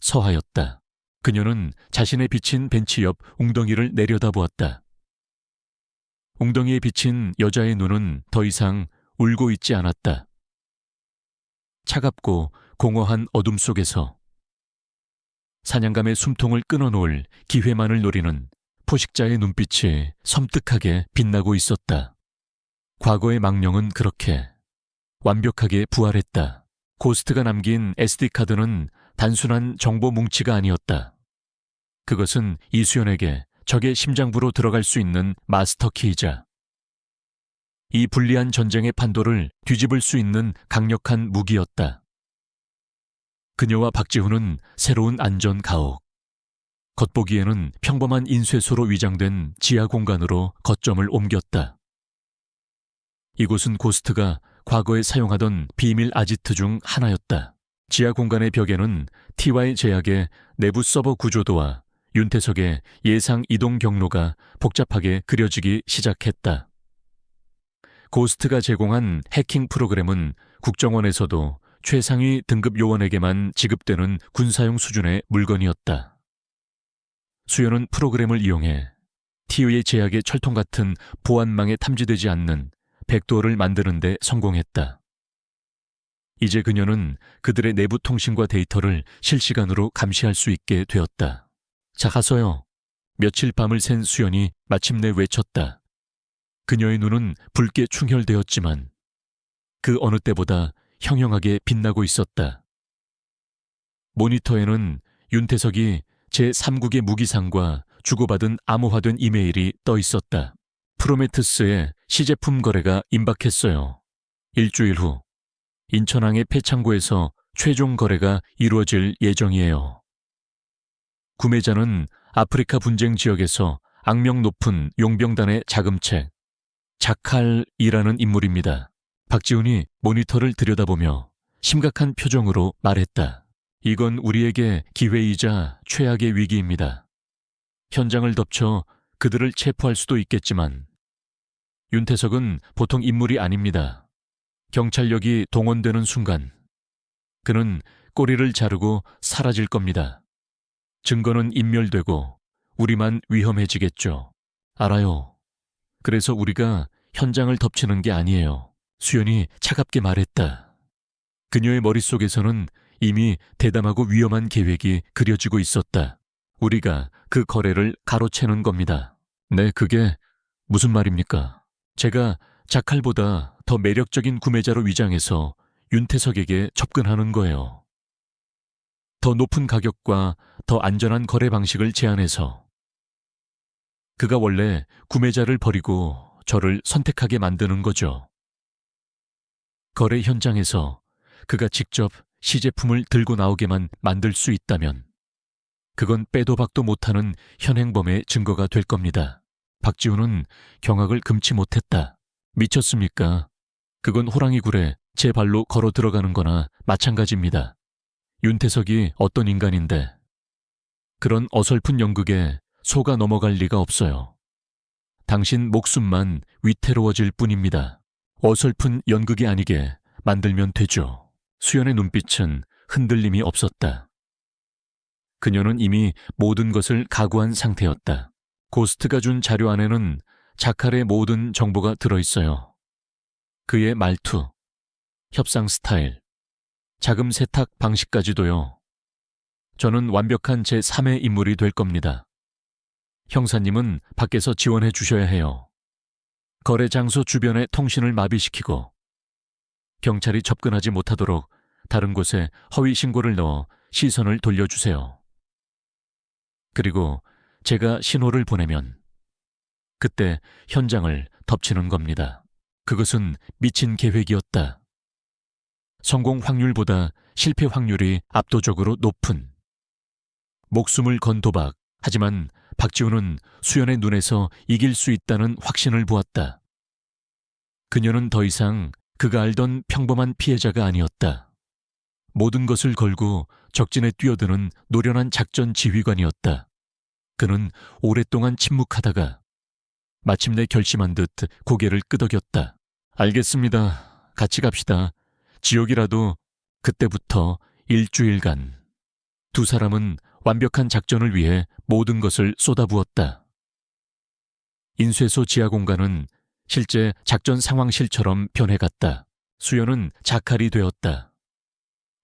[SPEAKER 1] 서하였다. 그녀는 자신의 비친 벤치 옆 웅덩이를 내려다보았다. 웅덩이에 비친 여자의 눈은 더 이상 울고 있지 않았다. 차갑고 공허한 어둠 속에서 사냥감의 숨통을 끊어놓을 기회만을 노리는 포식자의 눈빛이 섬뜩하게 빛나고 있었다. 과거의 망령은 그렇게 완벽하게 부활했다. 고스트가 남긴 SD카드는 단순한 정보 뭉치가 아니었다. 그것은 이수연에게 적의 심장부로 들어갈 수 있는 마스터키이자 이 불리한 전쟁의 판도를 뒤집을 수 있는 강력한 무기였다. 그녀와 박지훈은 새로운 안전 가옥, 겉보기에는 평범한 인쇄소로 위장된 지하 공간으로 거점을 옮겼다. 이곳은 고스트가 과거에 사용하던 비밀 아지트 중 하나였다. 지하 공간의 벽에는 TY 제약의 내부 서버 구조도와 윤태석의 예상 이동 경로가 복잡하게 그려지기 시작했다. 고스트가 제공한 해킹 프로그램은 국정원에서도 최상위 등급 요원에게만 지급되는 군사용 수준의 물건이었다. 수연은 프로그램을 이용해 TY 제약의 철통 같은 보안망에 탐지되지 않는 백도어를 만드는 데 성공했다. 이제 그녀는 그들의 내부 통신과 데이터를 실시간으로 감시할 수 있게 되었다. 자, 가서요. 며칠 밤을 샌 수연이 마침내 외쳤다. 그녀의 눈은 붉게 충혈되었지만 그 어느 때보다 형형하게 빛나고 있었다. 모니터에는 윤태석이 제3국의 무기상과 주고받은 암호화된 이메일이 떠 있었다. 프로메테우스의 시제품 거래가 임박했어요. 일주일 후 인천항의 폐창고에서 최종 거래가 이루어질 예정이에요. 구매자는 아프리카 분쟁 지역에서 악명 높은 용병단의 자금책 자칼이라는 인물입니다. 박지훈이 모니터를 들여다보며 심각한 표정으로 말했다. 이건 우리에게 기회이자 최악의 위기입니다. 현장을 덮쳐 그들을 체포할 수도 있겠지만 윤태석은 보통 인물이 아닙니다. 경찰력이 동원되는 순간 그는 꼬리를 자르고 사라질 겁니다. 증거는 인멸되고 우리만 위험해지겠죠. 알아요. 그래서 우리가 현장을 덮치는 게 아니에요. 수연이 차갑게 말했다. 그녀의 머릿속에서는 이미 대담하고 위험한 계획이 그려지고 있었다. 우리가 그 거래를 가로채는 겁니다. 네, 그게 무슨 말입니까? 제가 자칼보다 더 매력적인 구매자로 위장해서 윤태석에게 접근하는 거예요. 더 높은 가격과 더 안전한 거래 방식을 제안해서 그가 원래 구매자를 버리고 저를 선택하게 만드는 거죠. 거래 현장에서 그가 직접 시제품을 들고 나오게만 만들 수 있다면 그건 빼도 박도 못하는 현행범의 증거가 될 겁니다. 박지훈은 경악을 금치 못했다. 미쳤습니까? 그건 호랑이 굴에 제 발로 걸어 들어가는 거나 마찬가지입니다. 윤태석이 어떤 인간인데 그런 어설픈 연극에 속아 넘어갈 리가 없어요. 당신 목숨만 위태로워질 뿐입니다. 어설픈 연극이 아니게 만들면 되죠. 수연의 눈빛은 흔들림이 없었다. 그녀는 이미 모든 것을 각오한 상태였다. 고스트가 준 자료 안에는 자칼의 모든 정보가 들어있어요. 그의 말투, 협상 스타일, 자금 세탁 방식까지도요. 저는 완벽한 제3의 인물이 될 겁니다. 형사님은 밖에서 지원해 주셔야 해요. 거래 장소 주변의 통신을 마비시키고 경찰이 접근하지 못하도록 다른 곳에 허위 신고를 넣어 시선을 돌려주세요. 그리고 제가 신호를 보내면 그때 현장을 덮치는 겁니다. 그것은 미친 계획이었다. 성공 확률보다 실패 확률이 압도적으로 높은 목숨을 건 도박. 하지만 박지훈은 수연의 눈에서 이길 수 있다는 확신을 보았다. 그녀는 더 이상 그가 알던 평범한 피해자가 아니었다. 모든 것을 걸고 적진에 뛰어드는 노련한 작전 지휘관이었다. 그는 오랫동안 침묵하다가 마침내 결심한 듯 고개를 끄덕였다. 알겠습니다. 같이 갑시다. 지옥이라도 그때부터 일주일간. 두 사람은 완벽한 작전을 위해 모든 것을 쏟아부었다. 인쇄소 지하 공간은 실제 작전 상황실처럼 변해갔다. 수연은 자칼이 되었다.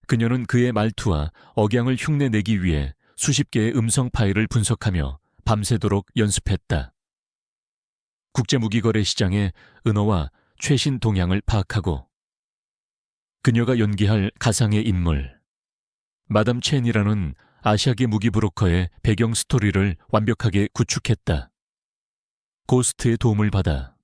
[SPEAKER 1] 그녀는 그의 말투와 억양을 흉내내기 위해 수십 개의 음성 파일을 분석하며 밤새도록 연습했다. 국제무기거래 시장의 은어와 최신 동향을 파악하고 그녀가 연기할 가상의 인물 마담 첸이라는 아시아계 무기 브로커의 배경 스토리를 완벽하게 구축했다. 고스트의 도움을 받아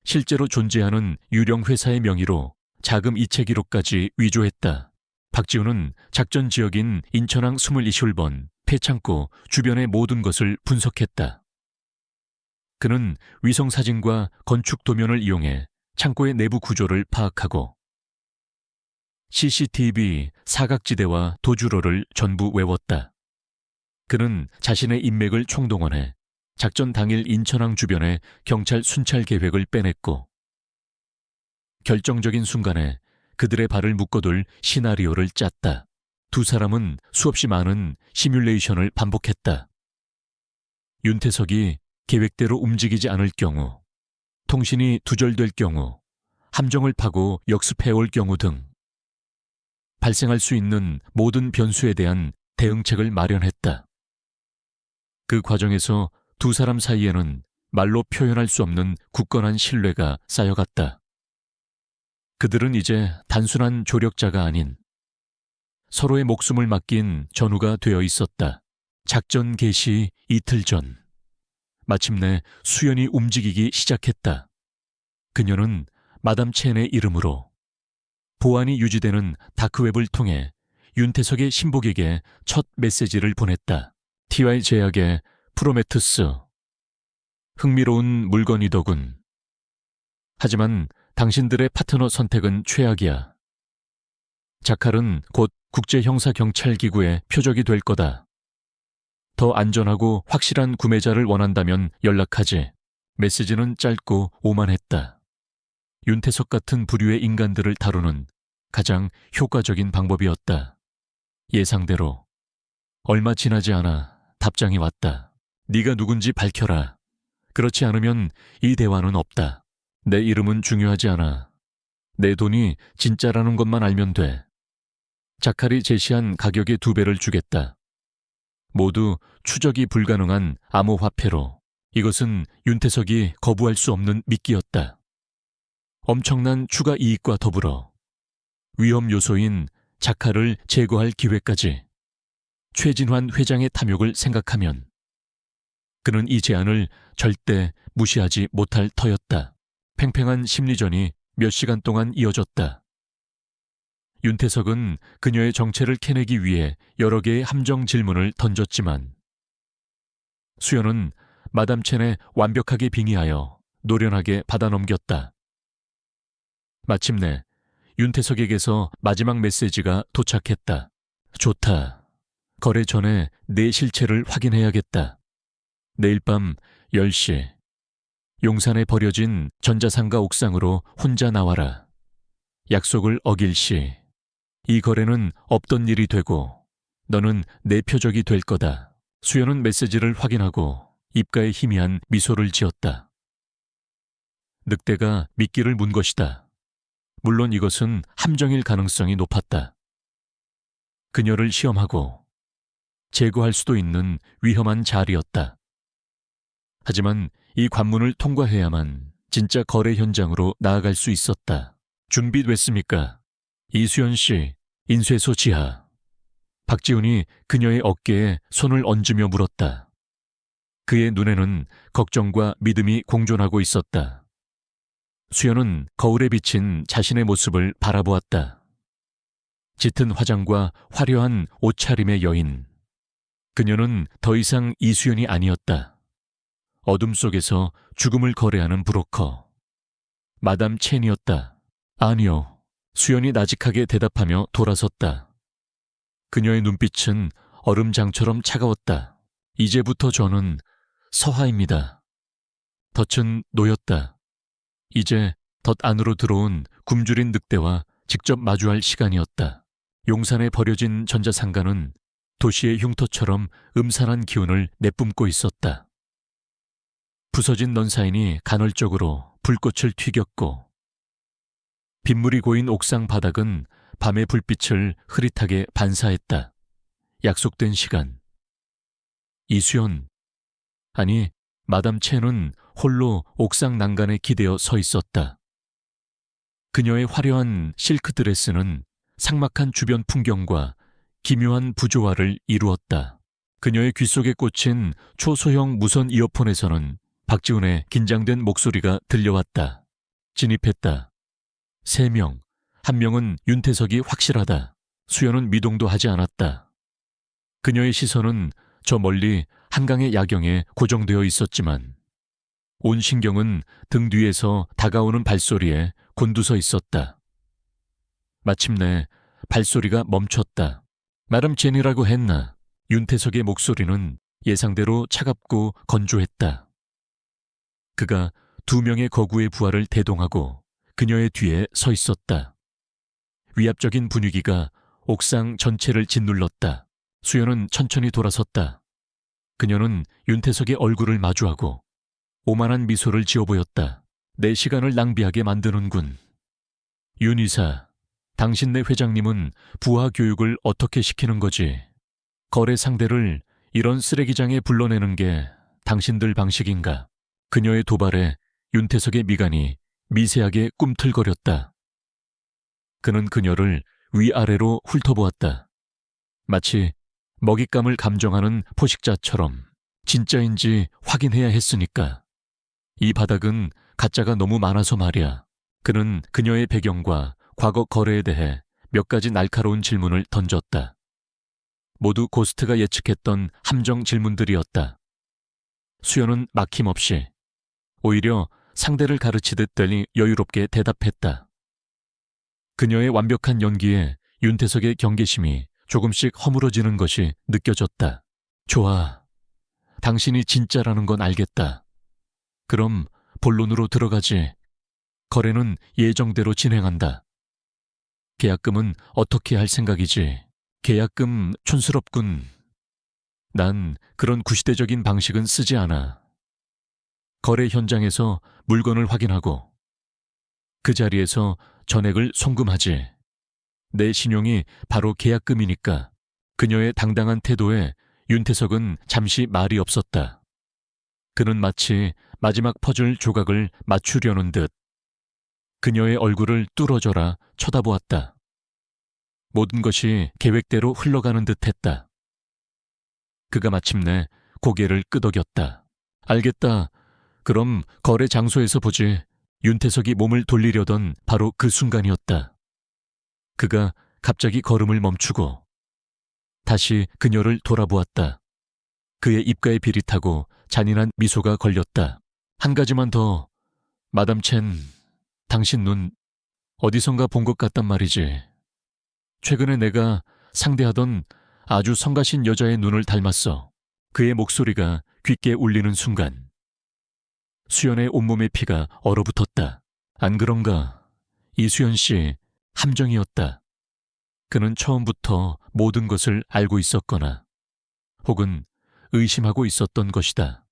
[SPEAKER 1] 실제로 존재하는 유령 회사의 명의로 자금 이체 기록까지 위조했다. 박지훈은 작전 지역인 인천항 22번 폐창고 주변의 모든 것을 분석했다. 그는 위성사진과 건축 도면을 이용해 창고의 내부 구조를 파악하고 CCTV 사각지대와 도주로를 전부 외웠다. 그는 자신의 인맥을 총동원해 작전 당일 인천항 주변의 경찰 순찰 계획을 빼냈고 결정적인 순간에 그들의 발을 묶어둘 시나리오를 짰다. 두 사람은 수없이 많은 시뮬레이션을 반복했다. 윤태석이 계획대로 움직이지 않을 경우, 통신이 두절될 경우, 함정을 파고 역습해올 경우 등 발생할 수 있는 모든 변수에 대한 대응책을 마련했다. 그 과정에서 두 사람 사이에는 말로 표현할 수 없는 굳건한 신뢰가 쌓여갔다. 그들은 이제 단순한 조력자가 아닌 서로의 목숨을 맡긴 전우가 되어 있었다. 작전 개시 이틀 전, 마침내 수연이 움직이기 시작했다. 그녀는 마담 첸의 이름으로 보안이 유지되는 다크웹을 통해 윤태석의 신복에게 첫 메시지를 보냈다. TY 제약의 프로메투스. 흥미로운 물건이더군. 하지만 당신들의 파트너 선택은 최악이야. 자칼은 곧 국제형사경찰기구의 표적이 될 거다. 더 안전하고 확실한 구매자를 원한다면 연락하지. 메시지는 짧고 오만했다. 윤태석 같은 부류의 인간들을 다루는 가장 효과적인 방법이었다. 예상대로 얼마 지나지 않아 답장이 왔다. 네가 누군지 밝혀라. 그렇지 않으면 이 대화는 없다. 내 이름은 중요하지 않아. 내 돈이 진짜라는 것만 알면 돼. 자칼이 제시한 가격의 2배를 주겠다. 모두 추적이 불가능한 암호화폐로. 이것은 윤태석이 거부할 수 없는 미끼였다. 엄청난 추가 이익과 더불어 위험 요소인 자칼을 제거할 기회까지. 최진환 회장의 탐욕을 생각하면 그는 이 제안을 절대 무시하지 못할 터였다. 팽팽한 심리전이 몇 시간 동안 이어졌다. 윤태석은 그녀의 정체를 캐내기 위해 여러 개의 함정 질문을 던졌지만 수연은 마담 첸에 완벽하게 빙의하여 노련하게 받아넘겼다. 마침내 윤태석에게서 마지막 메시지가 도착했다. 좋다. 거래 전에 내 실체를 확인해야겠다. 내일 밤 10시 용산에 버려진 전자상가 옥상으로 혼자 나와라. 약속을 어길 시 이 거래는 없던 일이 되고 너는 내 표적이 될 거다. 수연은 메시지를 확인하고 입가에 희미한 미소를 지었다. 늑대가 미끼를 문 것이다. 물론 이것은 함정일 가능성이 높았다. 그녀를 시험하고 제거할 수도 있는 위험한 자리였다. 하지만 이 관문을 통과해야만 진짜 거래 현장으로 나아갈 수 있었다. 준비됐습니까? 이수연 씨, 인쇄소 지하. 박지훈이 그녀의 어깨에 손을 얹으며 물었다. 그의 눈에는 걱정과 믿음이 공존하고 있었다. 수연은 거울에 비친 자신의 모습을 바라보았다. 짙은 화장과 화려한 옷차림의 여인. 그녀는 더 이상 이수연이 아니었다. 어둠 속에서 죽음을 거래하는 브로커. 마담 첸이었다. 아니요. 수연이 나직하게 대답하며 돌아섰다. 그녀의 눈빛은 얼음장처럼 차가웠다. 이제부터 저는 서하입니다. 덫은 놓였다. 이제 덫 안으로 들어온 굶주린 늑대와 직접 마주할 시간이었다. 용산에 버려진 전자상가는 도시의 흉터처럼 음산한 기운을 내뿜고 있었다. 부서진 넌사인이 간헐적으로 불꽃을 튀겼고 빗물이 고인 옥상 바닥은 밤의 불빛을 흐릿하게 반사했다. 약속된 시간. 이수연, 아니 마담 첸은 홀로 옥상 난간에 기대어 서 있었다. 그녀의 화려한 실크 드레스는 삭막한 주변 풍경과 기묘한 부조화를 이루었다. 그녀의 귀 속에 꽂힌 초소형 무선 이어폰에서는 박지훈의 긴장된 목소리가 들려왔다. 진입했다. 3명, 1명은 윤태석이 확실하다. 수연은 미동도 하지 않았다. 그녀의 시선은 저 멀리 한강의 야경에 고정되어 있었지만 온 신경은 등 뒤에서 다가오는 발소리에 곤두서 있었다. 마침내 발소리가 멈췄다. 마담 제니라고 했나? 윤태석의 목소리는 예상대로 차갑고 건조했다. 그가 2명의 거구의 부하를 대동하고 그녀의 뒤에 서 있었다. 위압적인 분위기가 옥상 전체를 짓눌렀다. 수연은 천천히 돌아섰다. 그녀는 윤태석의 얼굴을 마주하고 오만한 미소를 지어 보였다. 내 시간을 낭비하게 만드는군. 윤 이사, 당신네 회장님은 부하 교육을 어떻게 시키는 거지? 거래 상대를 이런 쓰레기장에 불러내는 게 당신들 방식인가? 그녀의 도발에 윤태석의 미간이 미세하게 꿈틀거렸다. 그는 그녀를 위아래로 훑어보았다. 마치 먹잇감을 감정하는 포식자처럼 진짜인지 확인해야 했으니까. 이 바닥은 가짜가 너무 많아서 말이야. 그는 그녀의 배경과 과거 거래에 대해 몇 가지 날카로운 질문을 던졌다. 모두 고스트가 예측했던 함정 질문들이었다. 수연은 막힘없이, 오히려 상대를 가르치듯 덜 여유롭게 대답했다. 그녀의 완벽한 연기에 윤태석의 경계심이 조금씩 허물어지는 것이 느껴졌다. 좋아. 당신이 진짜라는 건 알겠다. 그럼 본론으로 들어가지. 거래는 예정대로 진행한다. 계약금은 어떻게 할 생각이지? 계약금 촌스럽군. 난 그런 구시대적인 방식은 쓰지 않아. 거래 현장에서 물건을 확인하고 그 자리에서 전액을 송금하지. 내 신용이 바로 계약금이니까. 그녀의 당당한 태도에 윤태석은 잠시 말이 없었다. 그는 마치 마지막 퍼즐 조각을 맞추려는 듯 그녀의 얼굴을 뚫어져라 쳐다보았다. 모든 것이 계획대로 흘러가는 듯했다. 그가 마침내 고개를 끄덕였다. 알겠다. 그럼 거래 장소에서 보지. 윤태석이 몸을 돌리려던 바로 그 순간이었다. 그가 갑자기 걸음을 멈추고 다시 그녀를 돌아보았다. 그의 입가에 비릿하고 잔인한 미소가 걸렸다. 한 가지만 더. 마담 첸, 당신 눈 어디선가 본 것 같단 말이지. 최근에 내가 상대하던 아주 성가신 여자의 눈을 닮았어. 그의 목소리가 귓게 울리는 순간 수연의 온몸의 피가 얼어붙었다. 안 그런가? 이수연 씨, 함정이었다. 그는 처음부터 모든 것을 알고 있었거나 혹은 의심하고 있었던 것이다.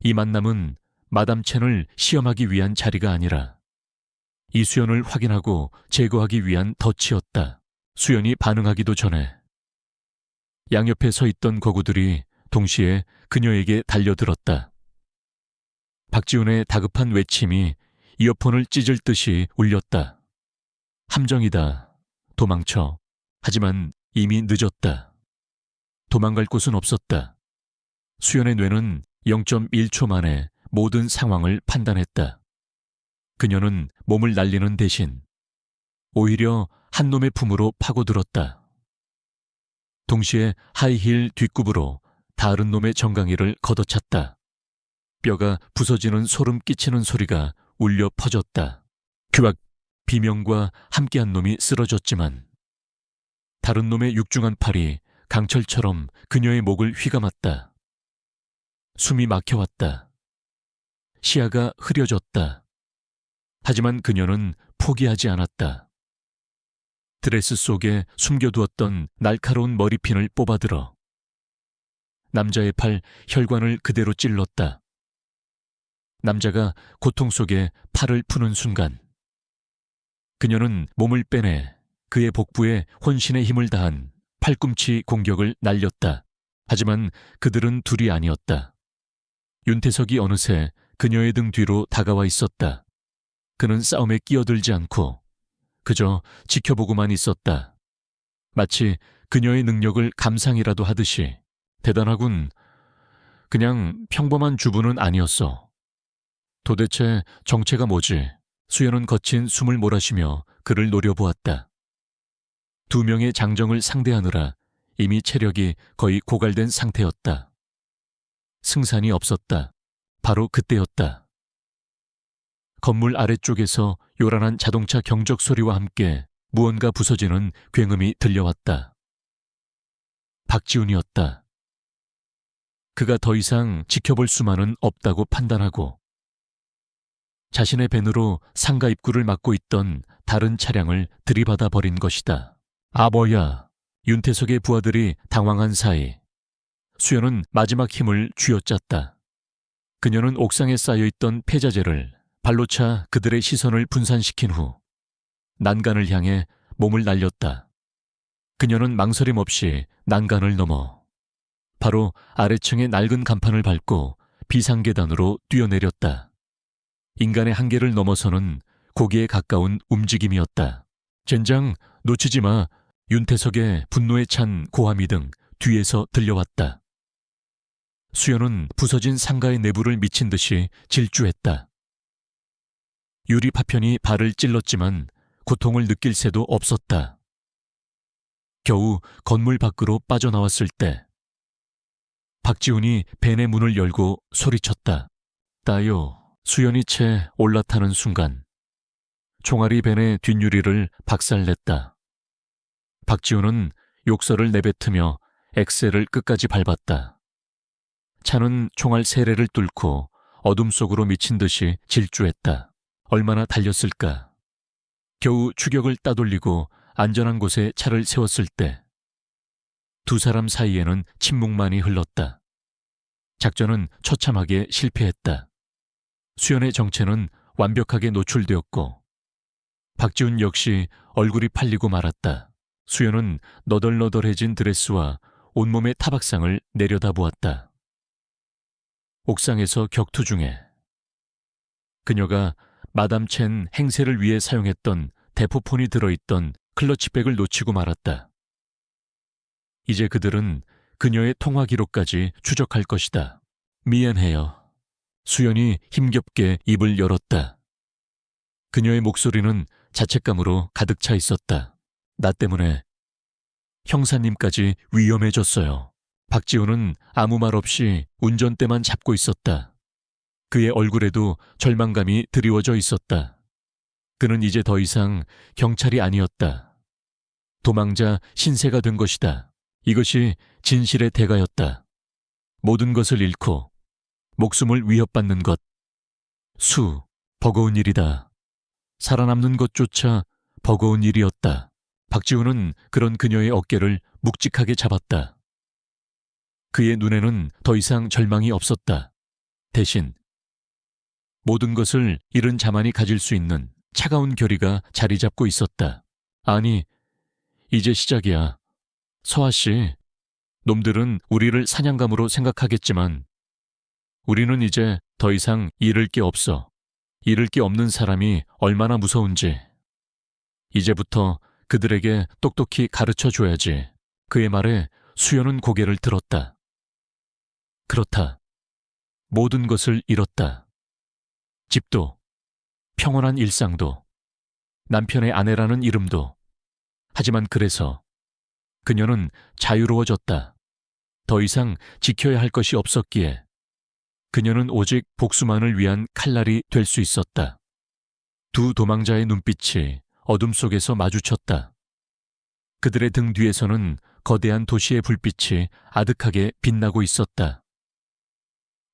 [SPEAKER 1] 이 만남은 마담 첸을 시험하기 위한 자리가 아니라 이수연을 확인하고 제거하기 위한 덫이었다. 수연이 반응하기도 전에 양옆에 서 있던 거구들이 동시에 그녀에게 달려들었다. 박지훈의 다급한 외침이 이어폰을 찢을 듯이 울렸다. 함정이다. 도망쳐. 하지만 이미 늦었다. 도망갈 곳은 없었다. 수연의 뇌는 0.1초 만에 모든 상황을 판단했다. 그녀는 몸을 날리는 대신 오히려 한 놈의 품으로 파고들었다. 동시에 하이힐 뒷굽으로 다른 놈의 정강이를 걷어찼다. 뼈가 부서지는 소름 끼치는 소리가 울려 퍼졌다. 규박 비명과 함께한 놈이 쓰러졌지만 다른 놈의 육중한 팔이 강철처럼 그녀의 목을 휘감았다. 숨이 막혀왔다. 시야가 흐려졌다. 하지만 그녀는 포기하지 않았다. 드레스 속에 숨겨두었던 날카로운 머리핀을 뽑아들어 남자의 팔 혈관을 그대로 찔렀다. 남자가 고통 속에 팔을 푸는 순간 그녀는 몸을 빼내 그의 복부에 혼신의 힘을 다한 팔꿈치 공격을 날렸다. 하지만 그들은 둘이 아니었다. 윤태석이 어느새 그녀의 등 뒤로 다가와 있었다. 그는 싸움에 끼어들지 않고 그저 지켜보고만 있었다. 마치 그녀의 능력을 감상이라도 하듯이. 대단하군. 그냥 평범한 주부는 아니었어. 도대체 정체가 뭐지? 수연은 거친 숨을 몰아쉬며 그를 노려보았다. 두 명의 장정을 상대하느라 이미 체력이 거의 고갈된 상태였다. 승산이 없었다. 바로 그때였다. 건물 아래쪽에서 요란한 자동차 경적 소리와 함께 무언가 부서지는 굉음이 들려왔다. 박지훈이었다. 그가 더 이상 지켜볼 수만은 없다고 판단하고 자신의 밴으로 상가 입구를 막고 있던 다른 차량을 들이받아 버린 것이다. 아버야. 윤태석의 부하들이 당황한 사이 수연은 마지막 힘을 쥐어짰다. 그녀는 옥상에 쌓여있던 폐자재를 발로 차 그들의 시선을 분산시킨 후 난간을 향해 몸을 날렸다. 그녀는 망설임 없이 난간을 넘어 바로 아래층의 낡은 간판을 밟고 비상계단으로 뛰어내렸다. 인간의 한계를 넘어서는 고기에 가까운 움직임이었다. 젠장, 놓치지 마. 윤태석의 분노에 찬 고함이 등 뒤에서 들려왔다. 수연은 부서진 상가의 내부를 미친 듯이 질주했다. 유리 파편이 발을 찔렀지만 고통을 느낄 새도 없었다. 겨우 건물 밖으로 빠져나왔을 때 박지훈이 벤의 문을 열고 소리쳤다. 따요. 수연이 채 올라타는 순간 총알이 벤의 뒷유리를 박살냈다. 박지훈은 욕설을 내뱉으며 엑셀을 끝까지 밟았다. 차는 총알 세례를 뚫고 어둠 속으로 미친 듯이 질주했다. 얼마나 달렸을까? 겨우 추격을 따돌리고 안전한 곳에 차를 세웠을 때 두 사람 사이에는 침묵만이 흘렀다. 작전은 처참하게 실패했다. 수연의 정체는 완벽하게 노출되었고 박지훈 역시 얼굴이 팔리고 말았다. 수연은 너덜너덜해진 드레스와 온몸의 타박상을 내려다보았다. 옥상에서 격투 중에 그녀가 마담 첸 행세를 위해 사용했던 대포폰이 들어있던 클러치백을 놓치고 말았다. 이제 그들은 그녀의 통화 기록까지 추적할 것이다. 미안해요. 수연이 힘겹게 입을 열었다. 그녀의 목소리는 자책감으로 가득 차 있었다. 나 때문에 형사님까지 위험해졌어요. 박지훈은 아무 말 없이 운전대만 잡고 있었다. 그의 얼굴에도 절망감이 드리워져 있었다. 그는 이제 더 이상 경찰이 아니었다. 도망자 신세가 된 것이다. 이것이 진실의 대가였다. 모든 것을 잃고 목숨을 위협받는 것. 버거운 일이다. 살아남는 것조차 버거운 일이었다. 박지훈은 그런 그녀의 어깨를 묵직하게 잡았다. 그의 눈에는 더 이상 절망이 없었다. 대신 모든 것을 잃은 자만이 가질 수 있는 차가운 결의가 자리 잡고 있었다. 아니, 이제 시작이야. 서아 씨, 놈들은 우리를 사냥감으로 생각하겠지만 우리는 이제 더 이상 잃을 게 없어. 잃을 게 없는 사람이 얼마나 무서운지. 이제부터 그들에게 똑똑히 가르쳐줘야지. 그의 말에 수연은 고개를 들었다. 그렇다. 모든 것을 잃었다. 집도, 평온한 일상도, 남편의 아내라는 이름도. 하지만 그래서 그녀는 자유로워졌다. 더 이상 지켜야 할 것이 없었기에 그녀는 오직 복수만을 위한 칼날이 될 수 있었다. 두 도망자의 눈빛이 어둠 속에서 마주쳤다. 그들의 등 뒤에서는 거대한 도시의 불빛이 아득하게 빛나고 있었다.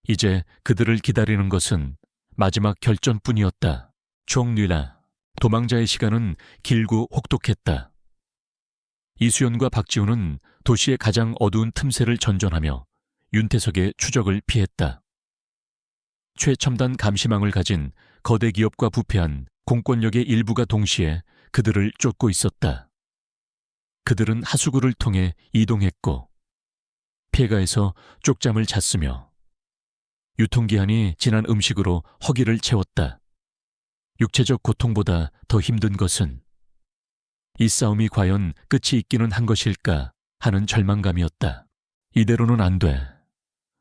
[SPEAKER 1] 이제 그들을 기다리는 것은 마지막 결전뿐이었다. 종뉘라. 도망자의 시간은 길고 혹독했다. 이수연과 박지훈은 도시의 가장 어두운 틈새를 전전하며 윤태석의 추적을 피했다. 최첨단 감시망을 가진 거대 기업과 부패한 공권력의 일부가 동시에 그들을 쫓고 있었다. 그들은 하수구를 통해 이동했고 폐가에서 쪽잠을 잤으며 유통기한이 지난 음식으로 허기를 채웠다. 육체적 고통보다 더 힘든 것은 이 싸움이 과연 끝이 있기는 한 것일까 하는 절망감이었다. 이대로는 안 돼.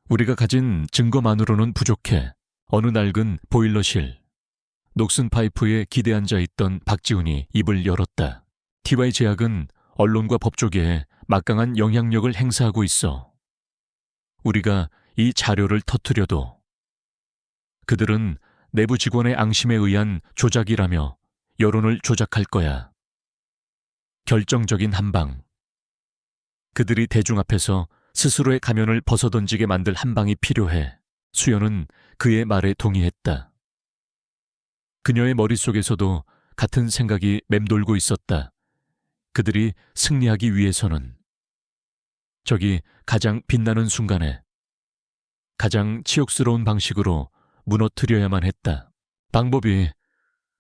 [SPEAKER 1] 우리가 가진 증거만으로는 부족해. 어느 낡은 보일러실. 녹슨 파이프에 기대 앉아 있던 박지훈이 입을 열었다. TY 제약은 언론과 법조계에 막강한 영향력을 행사하고 있어. 우리가 이 자료를 터뜨려도 그들은 내부 직원의 앙심에 의한 조작이라며 여론을 조작할 거야. 결정적인 한방. 그들이 대중 앞에서 스스로의 가면을 벗어던지게 만들 한방이 필요해. 수연은 그의 말에 동의했다. 그녀의 머릿속에서도 같은 생각이 맴돌고 있었다. 그들이 승리하기 위해서는 저기 가장 빛나는 순간에 가장 치욕스러운 방식으로 무너뜨려야만 했다. 방법이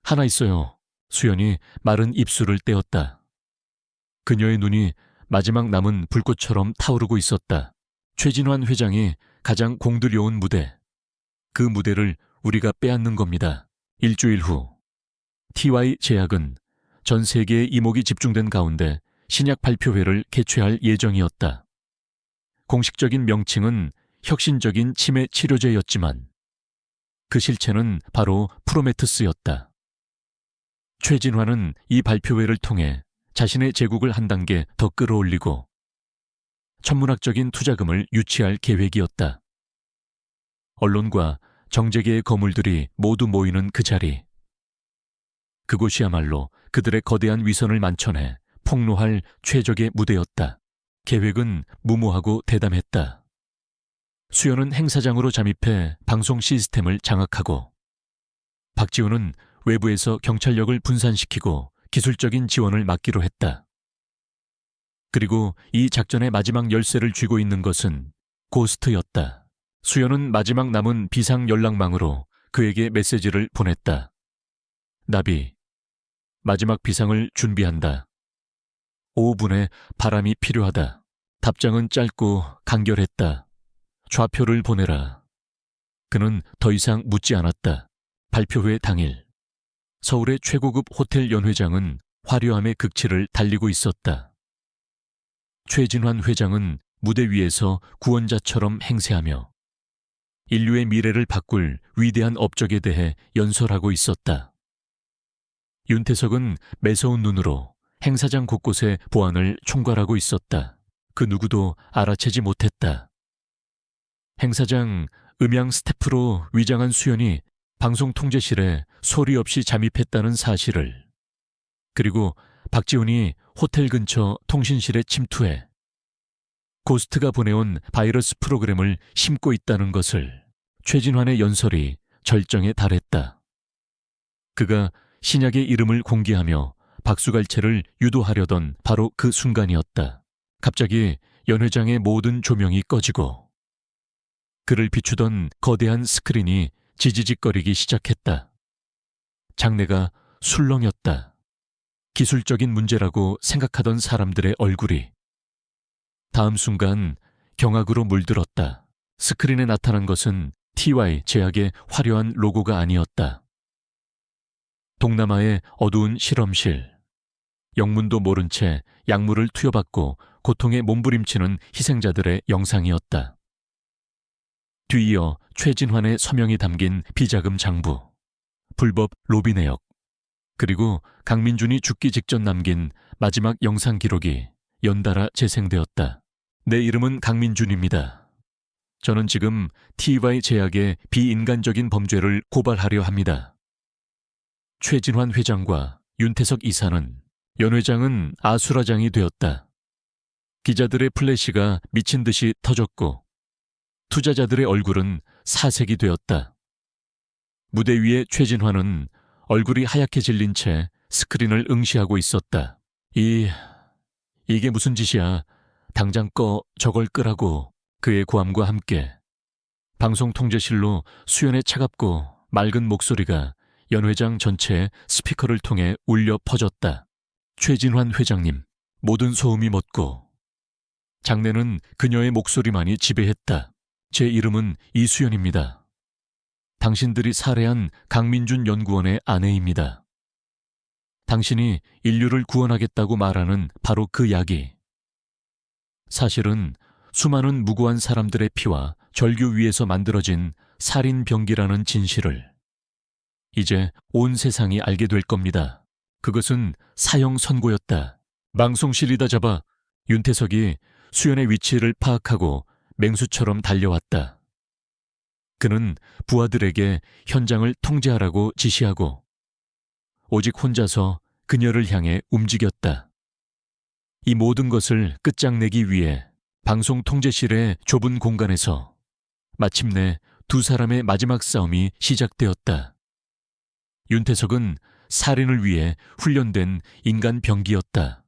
[SPEAKER 1] 하나 있어요. 수연이 마른 입술을 떼었다. 그녀의 눈이 마지막 남은 불꽃처럼 타오르고 있었다. 최진환 회장이 가장 공들여온 무대. 그 무대를 우리가 빼앗는 겁니다. 일주일 후 TY 제약은 전 세계의 이목이 집중된 가운데 신약 발표회를 개최할 예정이었다. 공식적인 명칭은 혁신적인 치매 치료제였지만 그 실체는 바로 프로메테우스였다. 최진환은 이 발표회를 통해 자신의 제국을 한 단계 더 끌어올리고 천문학적인 투자금을 유치할 계획이었다. 언론과 정재계의 거물들이 모두 모이는 그 자리. 그곳이야말로 그들의 거대한 위선을 만천해 폭로할 최적의 무대였다. 계획은 무모하고 대담했다. 수연은 행사장으로 잠입해 방송 시스템을 장악하고 박지훈은 외부에서 경찰력을 분산시키고 기술적인 지원을 맡기로 했다. 그리고 이 작전의 마지막 열쇠를 쥐고 있는 것은 고스트였다. 수연은 마지막 남은 비상 연락망으로 그에게 메시지를 보냈다. 나비, 마지막 비상을 준비한다. 5분에 바람이 필요하다. 답장은 짧고 간결했다. 좌표를 보내라. 그는 더 이상 묻지 않았다. 발표회 당일 서울의 최고급 호텔 연회장은 화려함의 극치를 달리고 있었다. 최진환 회장은 무대 위에서 구원자처럼 행세하며 인류의 미래를 바꿀 위대한 업적에 대해 연설하고 있었다. 윤태석은 매서운 눈으로 행사장 곳곳의 보안을 총괄하고 있었다. 그 누구도 알아채지 못했다. 행사장 음향 스태프로 위장한 수연이 방송통제실에 소리 없이 잠입했다는 사실을, 그리고 박지훈이 호텔 근처 통신실에 침투해 고스트가 보내온 바이러스 프로그램을 심고 있다는 것을 최진환의 연설이 절정에 달했다. 그가 신약의 이름을 공개하며 박수갈채를 유도하려던 바로 그 순간이었다. 갑자기 연회장의 모든 조명이 꺼지고 그를 비추던 거대한 스크린이 지지직거리기 시작했다. 장내가 술렁였다. 기술적인 문제라고 생각하던 사람들의 얼굴이 다음 순간 경악으로 물들었다. 스크린에 나타난 것은 TY 제약의 화려한 로고가 아니었다. 동남아의 어두운 실험실, 영문도 모른 채 약물을 투여받고 고통에 몸부림치는 희생자들의 영상이었다. 뒤이어 최진환의 서명이 담긴 비자금 장부, 불법 로비 내역, 그리고 강민준이 죽기 직전 남긴 마지막 영상 기록이 연달아 재생되었다. 내 이름은 강민준입니다. 저는 지금 TY 제약의 비인간적인 범죄를 고발하려 합니다. 최진환 회장과 윤태석 이사는, 연 회장은 아수라장이 되었다. 기자들의 플래시가 미친 듯이 터졌고 투자자들의 얼굴은 사색이 되었다. 무대 위에 최진환은 얼굴이 하얗게 질린 채 스크린을 응시하고 있었다. 이게 무슨 짓이야. 당장 꺼, 저걸 끄라고. 그의 고함과 함께 방송통제실로 수연의 차갑고 맑은 목소리가 연 회장 전체의 스피커를 통해 울려 퍼졌다. 최진환 회장님, 모든 소음이 멎고 장내는 그녀의 목소리만이 지배했다. 제 이름은 이수연입니다. 당신들이 살해한 강민준 연구원의 아내입니다. 당신이 인류를 구원하겠다고 말하는 바로 그 약이 사실은 수많은 무고한 사람들의 피와 절규 위에서 만들어진 살인병기라는 진실을 이제 온 세상이 알게 될 겁니다. 그것은 사형 선고였다. 망송실이다 잡아. 윤태석이 수연의 위치를 파악하고 맹수처럼 달려왔다. 그는 부하들에게 현장을 통제하라고 지시하고 오직 혼자서 그녀를 향해 움직였다. 이 모든 것을 끝장내기 위해 방송 통제실의 좁은 공간에서 마침내 두 사람의 마지막 싸움이 시작되었다. 윤태석은 살인을 위해 훈련된 인간 병기였다.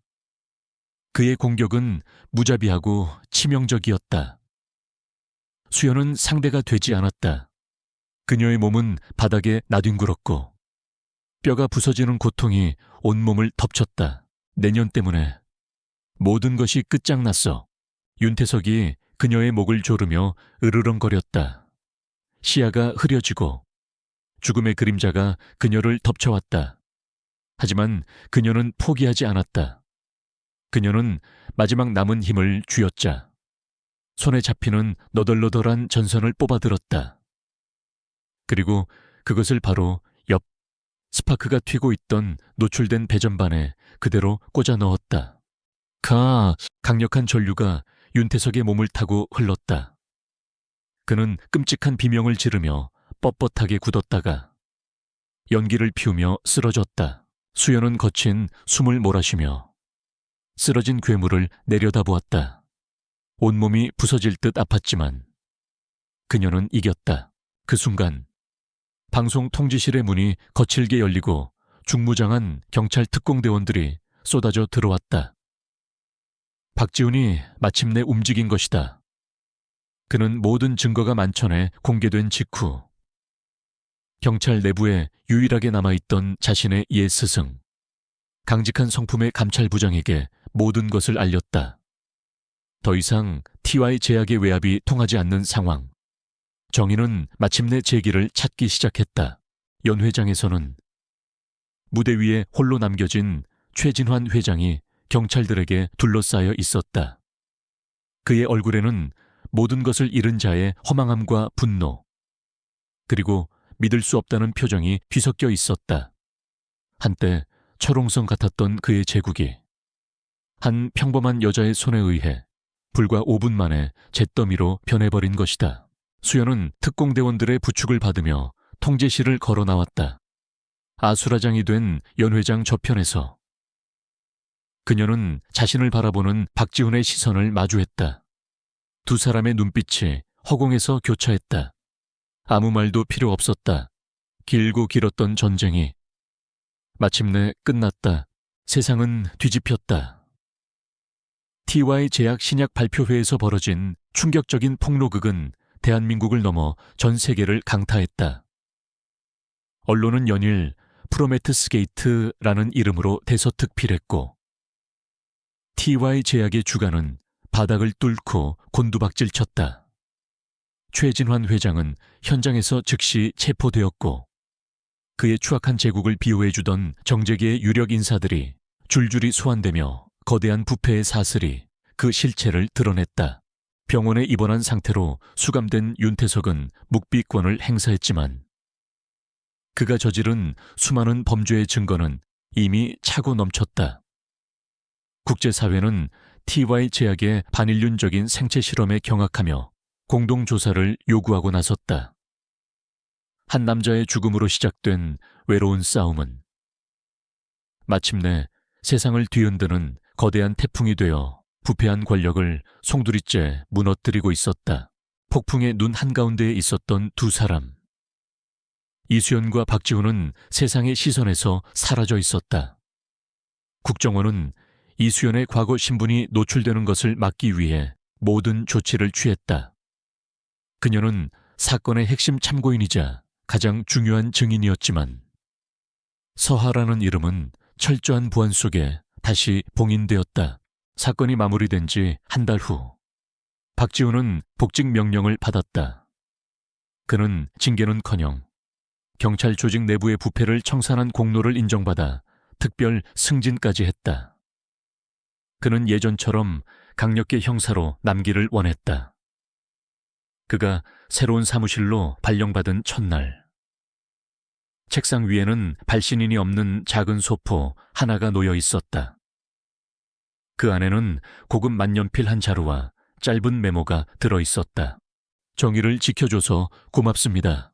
[SPEAKER 1] 그의 공격은 무자비하고 치명적이었다. 수연은 상대가 되지 않았다. 그녀의 몸은 바닥에 나뒹굴었고 뼈가 부서지는 고통이 온몸을 덮쳤다. 내년 때문에 모든 것이 끝장났어. 윤태석이 그녀의 목을 조르며 으르렁거렸다. 시야가 흐려지고 죽음의 그림자가 그녀를 덮쳐왔다. 하지만 그녀는 포기하지 않았다. 그녀는 마지막 남은 힘을 쥐었자 손에 잡히는 너덜너덜한 전선을 뽑아들었다. 그리고 그것을 바로 옆 스파크가 튀고 있던 노출된 배전반에 그대로 꽂아 넣었다. 강력한 전류가 윤태석의 몸을 타고 흘렀다. 그는 끔찍한 비명을 지르며 뻣뻣하게 굳었다가 연기를 피우며 쓰러졌다. 수연은 거친 숨을 몰아쉬며 쓰러진 괴물을 내려다보았다. 온몸이 부서질 듯 아팠지만 그녀는 이겼다. 그 순간 방송 통지실의 문이 거칠게 열리고 중무장한 경찰 특공대원들이 쏟아져 들어왔다. 박지훈이 마침내 움직인 것이다. 그는 모든 증거가 만천에 공개된 직후 경찰 내부에 유일하게 남아있던 자신의 옛 스승, 강직한 성품의 감찰부장에게 모든 것을 알렸다. 더 이상 T와의 제약의 외압이 통하지 않는 상황. 정의는 마침내 제기를 찾기 시작했다. 연회장에서는 무대 위에 홀로 남겨진 최진환 회장이 경찰들에게 둘러싸여 있었다. 그의 얼굴에는 모든 것을 잃은 자의 허망함과 분노, 그리고 믿을 수 없다는 표정이 뒤섞여 있었다. 한때 철옹성 같았던 그의 제국이 한 평범한 여자의 손에 의해 불과 5분 만에 잿더미로 변해버린 것이다. 수연은 특공대원들의 부축을 받으며 통제실을 걸어 나왔다. 아수라장이 된 연회장 저편에서 그녀는 자신을 바라보는 박지훈의 시선을 마주했다. 두 사람의 눈빛이 허공에서 교차했다. 아무 말도 필요 없었다. 길고 길었던 전쟁이 마침내 끝났다. 세상은 뒤집혔다. T와의 제약 신약 발표회에서 벌어진 충격적인 폭로극은 대한민국을 넘어 전 세계를 강타했다. 언론은 연일 프로메테스 게이트라는 이름으로 대서특필했고 T와의 제약의 주가는 바닥을 뚫고 곤두박질 쳤다. 최진환 회장은 현장에서 즉시 체포되었고 그의 추악한 제국을 비호해주던 정재계의 유력 인사들이 줄줄이 소환되며 거대한 부패의 사슬이 그 실체를 드러냈다. 병원에 입원한 상태로 수감된 윤태석은 묵비권을 행사했지만 그가 저지른 수많은 범죄의 증거는 이미 차고 넘쳤다. 국제사회는 T와의 제약의 반인륜적인 생체 실험에 경악하며 공동조사를 요구하고 나섰다. 한 남자의 죽음으로 시작된 외로운 싸움은 마침내 세상을 뒤흔드는 거대한 태풍이 되어 부패한 권력을 송두리째 무너뜨리고 있었다. 폭풍의 눈 한가운데에 있었던 두 사람. 이수연과 박지훈은 세상의 시선에서 사라져 있었다. 국정원은 이수연의 과거 신분이 노출되는 것을 막기 위해 모든 조치를 취했다. 그녀는 사건의 핵심 참고인이자 가장 중요한 증인이었지만 서하라는 이름은 철저한 보안 속에 다시 봉인되었다. 사건이 마무리된 지 한 달 후 박지훈은 복직 명령을 받았다. 그는 징계는커녕 경찰 조직 내부의 부패를 청산한 공로를 인정받아 특별 승진까지 했다. 그는 예전처럼 강력계 형사로 남기를 원했다. 그가 새로운 사무실로 발령받은 첫날 책상 위에는 발신인이 없는 작은 소포 하나가 놓여 있었다. 그 안에는 고급 만년필 한 자루와 짧은 메모가 들어 있었다. 정의를 지켜줘서 고맙습니다.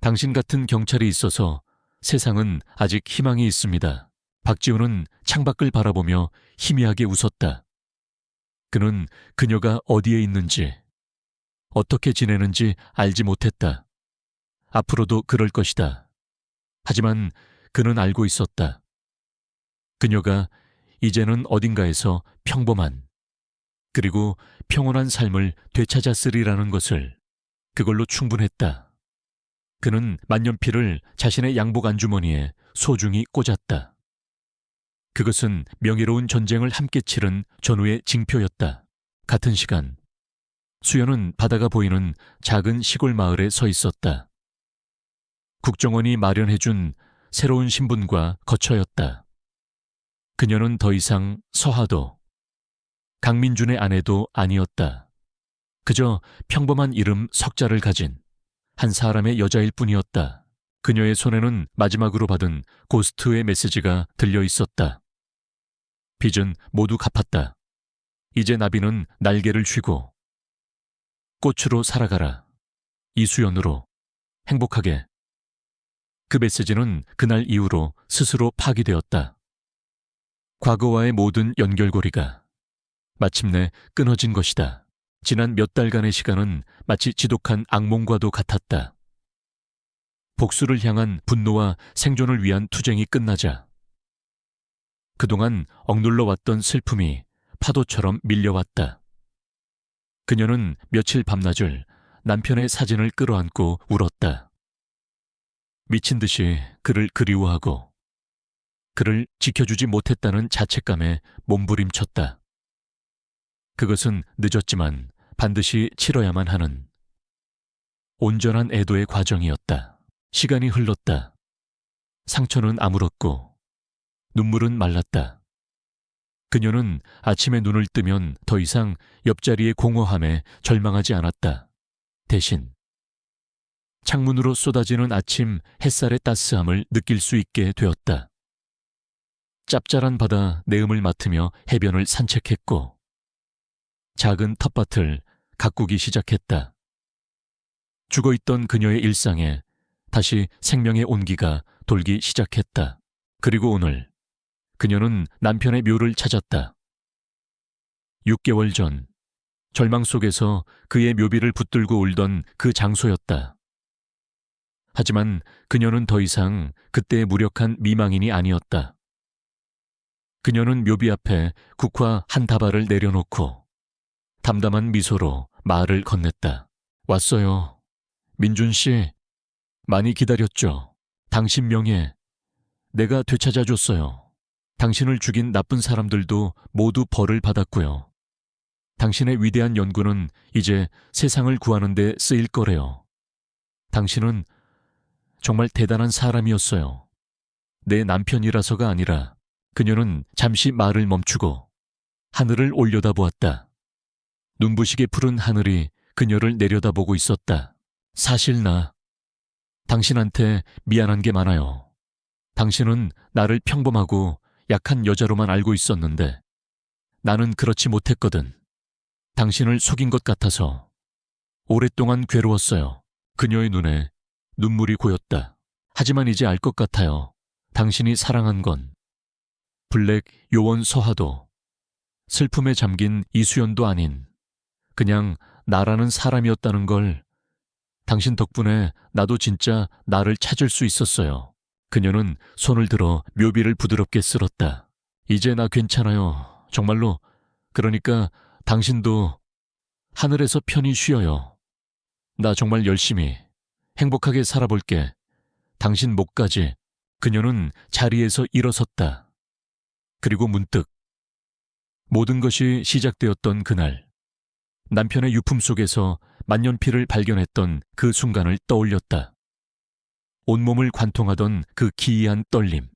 [SPEAKER 1] 당신 같은 경찰이 있어서 세상은 아직 희망이 있습니다. 박지훈은 창밖을 바라보며 희미하게 웃었다. 그는 그녀가 어디에 있는지, 어떻게 지내는지 알지 못했다. 앞으로도 그럴 것이다. 하지만 그는 알고 있었다. 그녀가 이제는 어딘가에서 평범한 그리고 평온한 삶을 되찾았으리라는 것을 그걸로 충분했다. 그는 만년필을 자신의 양복 안주머니에 소중히 꽂았다. 그것은 명예로운 전쟁을 함께 치른 전우의 징표였다. 같은 시간 수연은 바다가 보이는 작은 시골 마을에 서 있었다. 국정원이 마련해준 새로운 신분과 거처였다. 그녀는 더 이상 서하도 강민준의 아내도 아니었다. 그저 평범한 이름 석자를 가진 한 사람의 여자일 뿐이었다. 그녀의 손에는 마지막으로 받은 고스트의 메시지가 들려 있었다. 빚은 모두 갚았다. 이제 나비는 날개를 쥐고 꽃으로 살아가라. 이수연으로 행복하게. 그 메시지는 그날 이후로 스스로 파기되었다. 과거와의 모든 연결고리가 마침내 끊어진 것이다. 지난 몇 달간의 시간은 마치 지독한 악몽과도 같았다. 복수를 향한 분노와 생존을 위한 투쟁이 끝나자 그동안 억눌러 왔던 슬픔이 파도처럼 밀려왔다. 그녀는 며칠 밤낮을 남편의 사진을 끌어안고 울었다. 미친 듯이 그를 그리워하고 그를 지켜주지 못했다는 자책감에 몸부림쳤다. 그것은 늦었지만 반드시 치러야만 하는 온전한 애도의 과정이었다. 시간이 흘렀다. 상처는 아물었고 눈물은 말랐다. 그녀는 아침에 눈을 뜨면 더 이상 옆자리의 공허함에 절망하지 않았다. 대신 창문으로 쏟아지는 아침 햇살의 따스함을 느낄 수 있게 되었다. 짭짤한 바다 내음을 맡으며 해변을 산책했고 작은 텃밭을 가꾸기 시작했다. 죽어있던 그녀의 일상에 다시 생명의 온기가 돌기 시작했다. 그리고 오늘 그녀는 남편의 묘를 찾았다. 6개월 전 절망 속에서 그의 묘비를 붙들고 울던 그 장소였다. 하지만 그녀는 더 이상 그때의 무력한 미망인이 아니었다. 그녀는 묘비 앞에 국화 한 다발을 내려놓고 담담한 미소로 말을 건넸다. 왔어요. 민준 씨, 많이 기다렸죠. 당신 명예 내가 되찾아줬어요. 당신을 죽인 나쁜 사람들도 모두 벌을 받았고요. 당신의 위대한 연구는 이제 세상을 구하는 데 쓰일 거래요. 당신은 정말 대단한 사람이었어요. 내 남편이라서가 아니라. 그녀는 잠시 말을 멈추고 하늘을 올려다보았다. 눈부시게 푸른 하늘이 그녀를 내려다보고 있었다. 사실 나 당신한테 미안한 게 많아요. 당신은 나를 평범하고 약한 여자로만 알고 있었는데 나는 그렇지 못했거든. 당신을 속인 것 같아서 오랫동안 괴로웠어요. 그녀의 눈에 눈물이 고였다. 하지만 이제 알 것 같아요. 당신이 사랑한 건 블랙 요원 서하도 슬픔에 잠긴 이수연도 아닌 그냥 나라는 사람이었다는 걸. 당신 덕분에 나도 진짜 나를 찾을 수 있었어요. 그녀는 손을 들어 묘비를 부드럽게 쓸었다. 이제 나 괜찮아요. 정말로. 그러니까 당신도 하늘에서 편히 쉬어요. 나 정말 열심히 행복하게 살아볼게. 당신 목까지. 그녀는 자리에서 일어섰다. 그리고 문득 모든 것이 시작되었던 그날 남편의 유품 속에서 만년필을 발견했던 그 순간을 떠올렸다. 온몸을 관통하던 그 기이한 떨림.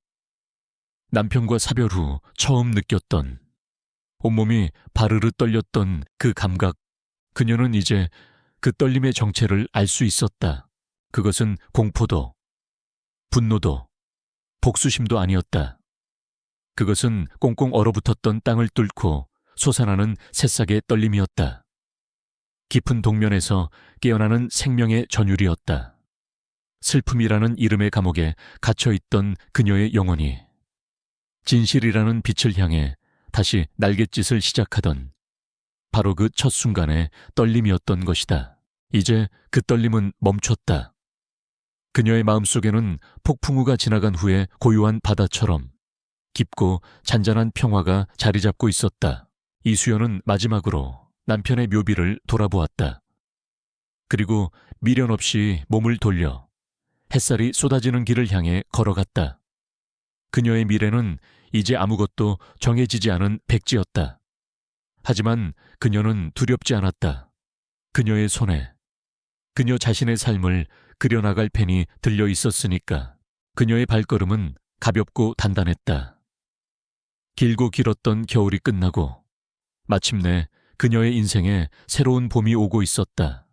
[SPEAKER 1] 남편과 사별 후 처음 느꼈던 온몸이 바르르 떨렸던 그 감각. 그녀는 이제 그 떨림의 정체를 알 수 있었다. 그것은 공포도 분노도 복수심도 아니었다. 그것은 꽁꽁 얼어붙었던 땅을 뚫고 솟아나는 새싹의 떨림이었다. 깊은 동면에서 깨어나는 생명의 전율이었다. 슬픔이라는 이름의 감옥에 갇혀있던 그녀의 영혼이 진실이라는 빛을 향해 다시 날갯짓을 시작하던 바로 그 첫 순간의 떨림이었던 것이다. 이제 그 떨림은 멈췄다. 그녀의 마음속에는 폭풍우가 지나간 후에 고요한 바다처럼 깊고 잔잔한 평화가 자리 잡고 있었다. 이수연은 마지막으로 남편의 묘비를 돌아보았다. 그리고 미련 없이 몸을 돌려 햇살이 쏟아지는 길을 향해 걸어갔다. 그녀의 미래는 이제 아무것도 정해지지 않은 백지였다. 하지만 그녀는 두렵지 않았다. 그녀의 손에 그녀 자신의 삶을 그려나갈 펜이 들려 있었으니까. 그녀의 발걸음은 가볍고 단단했다. 길고 길었던 겨울이 끝나고 마침내 그녀의 인생에 새로운 봄이 오고 있었다.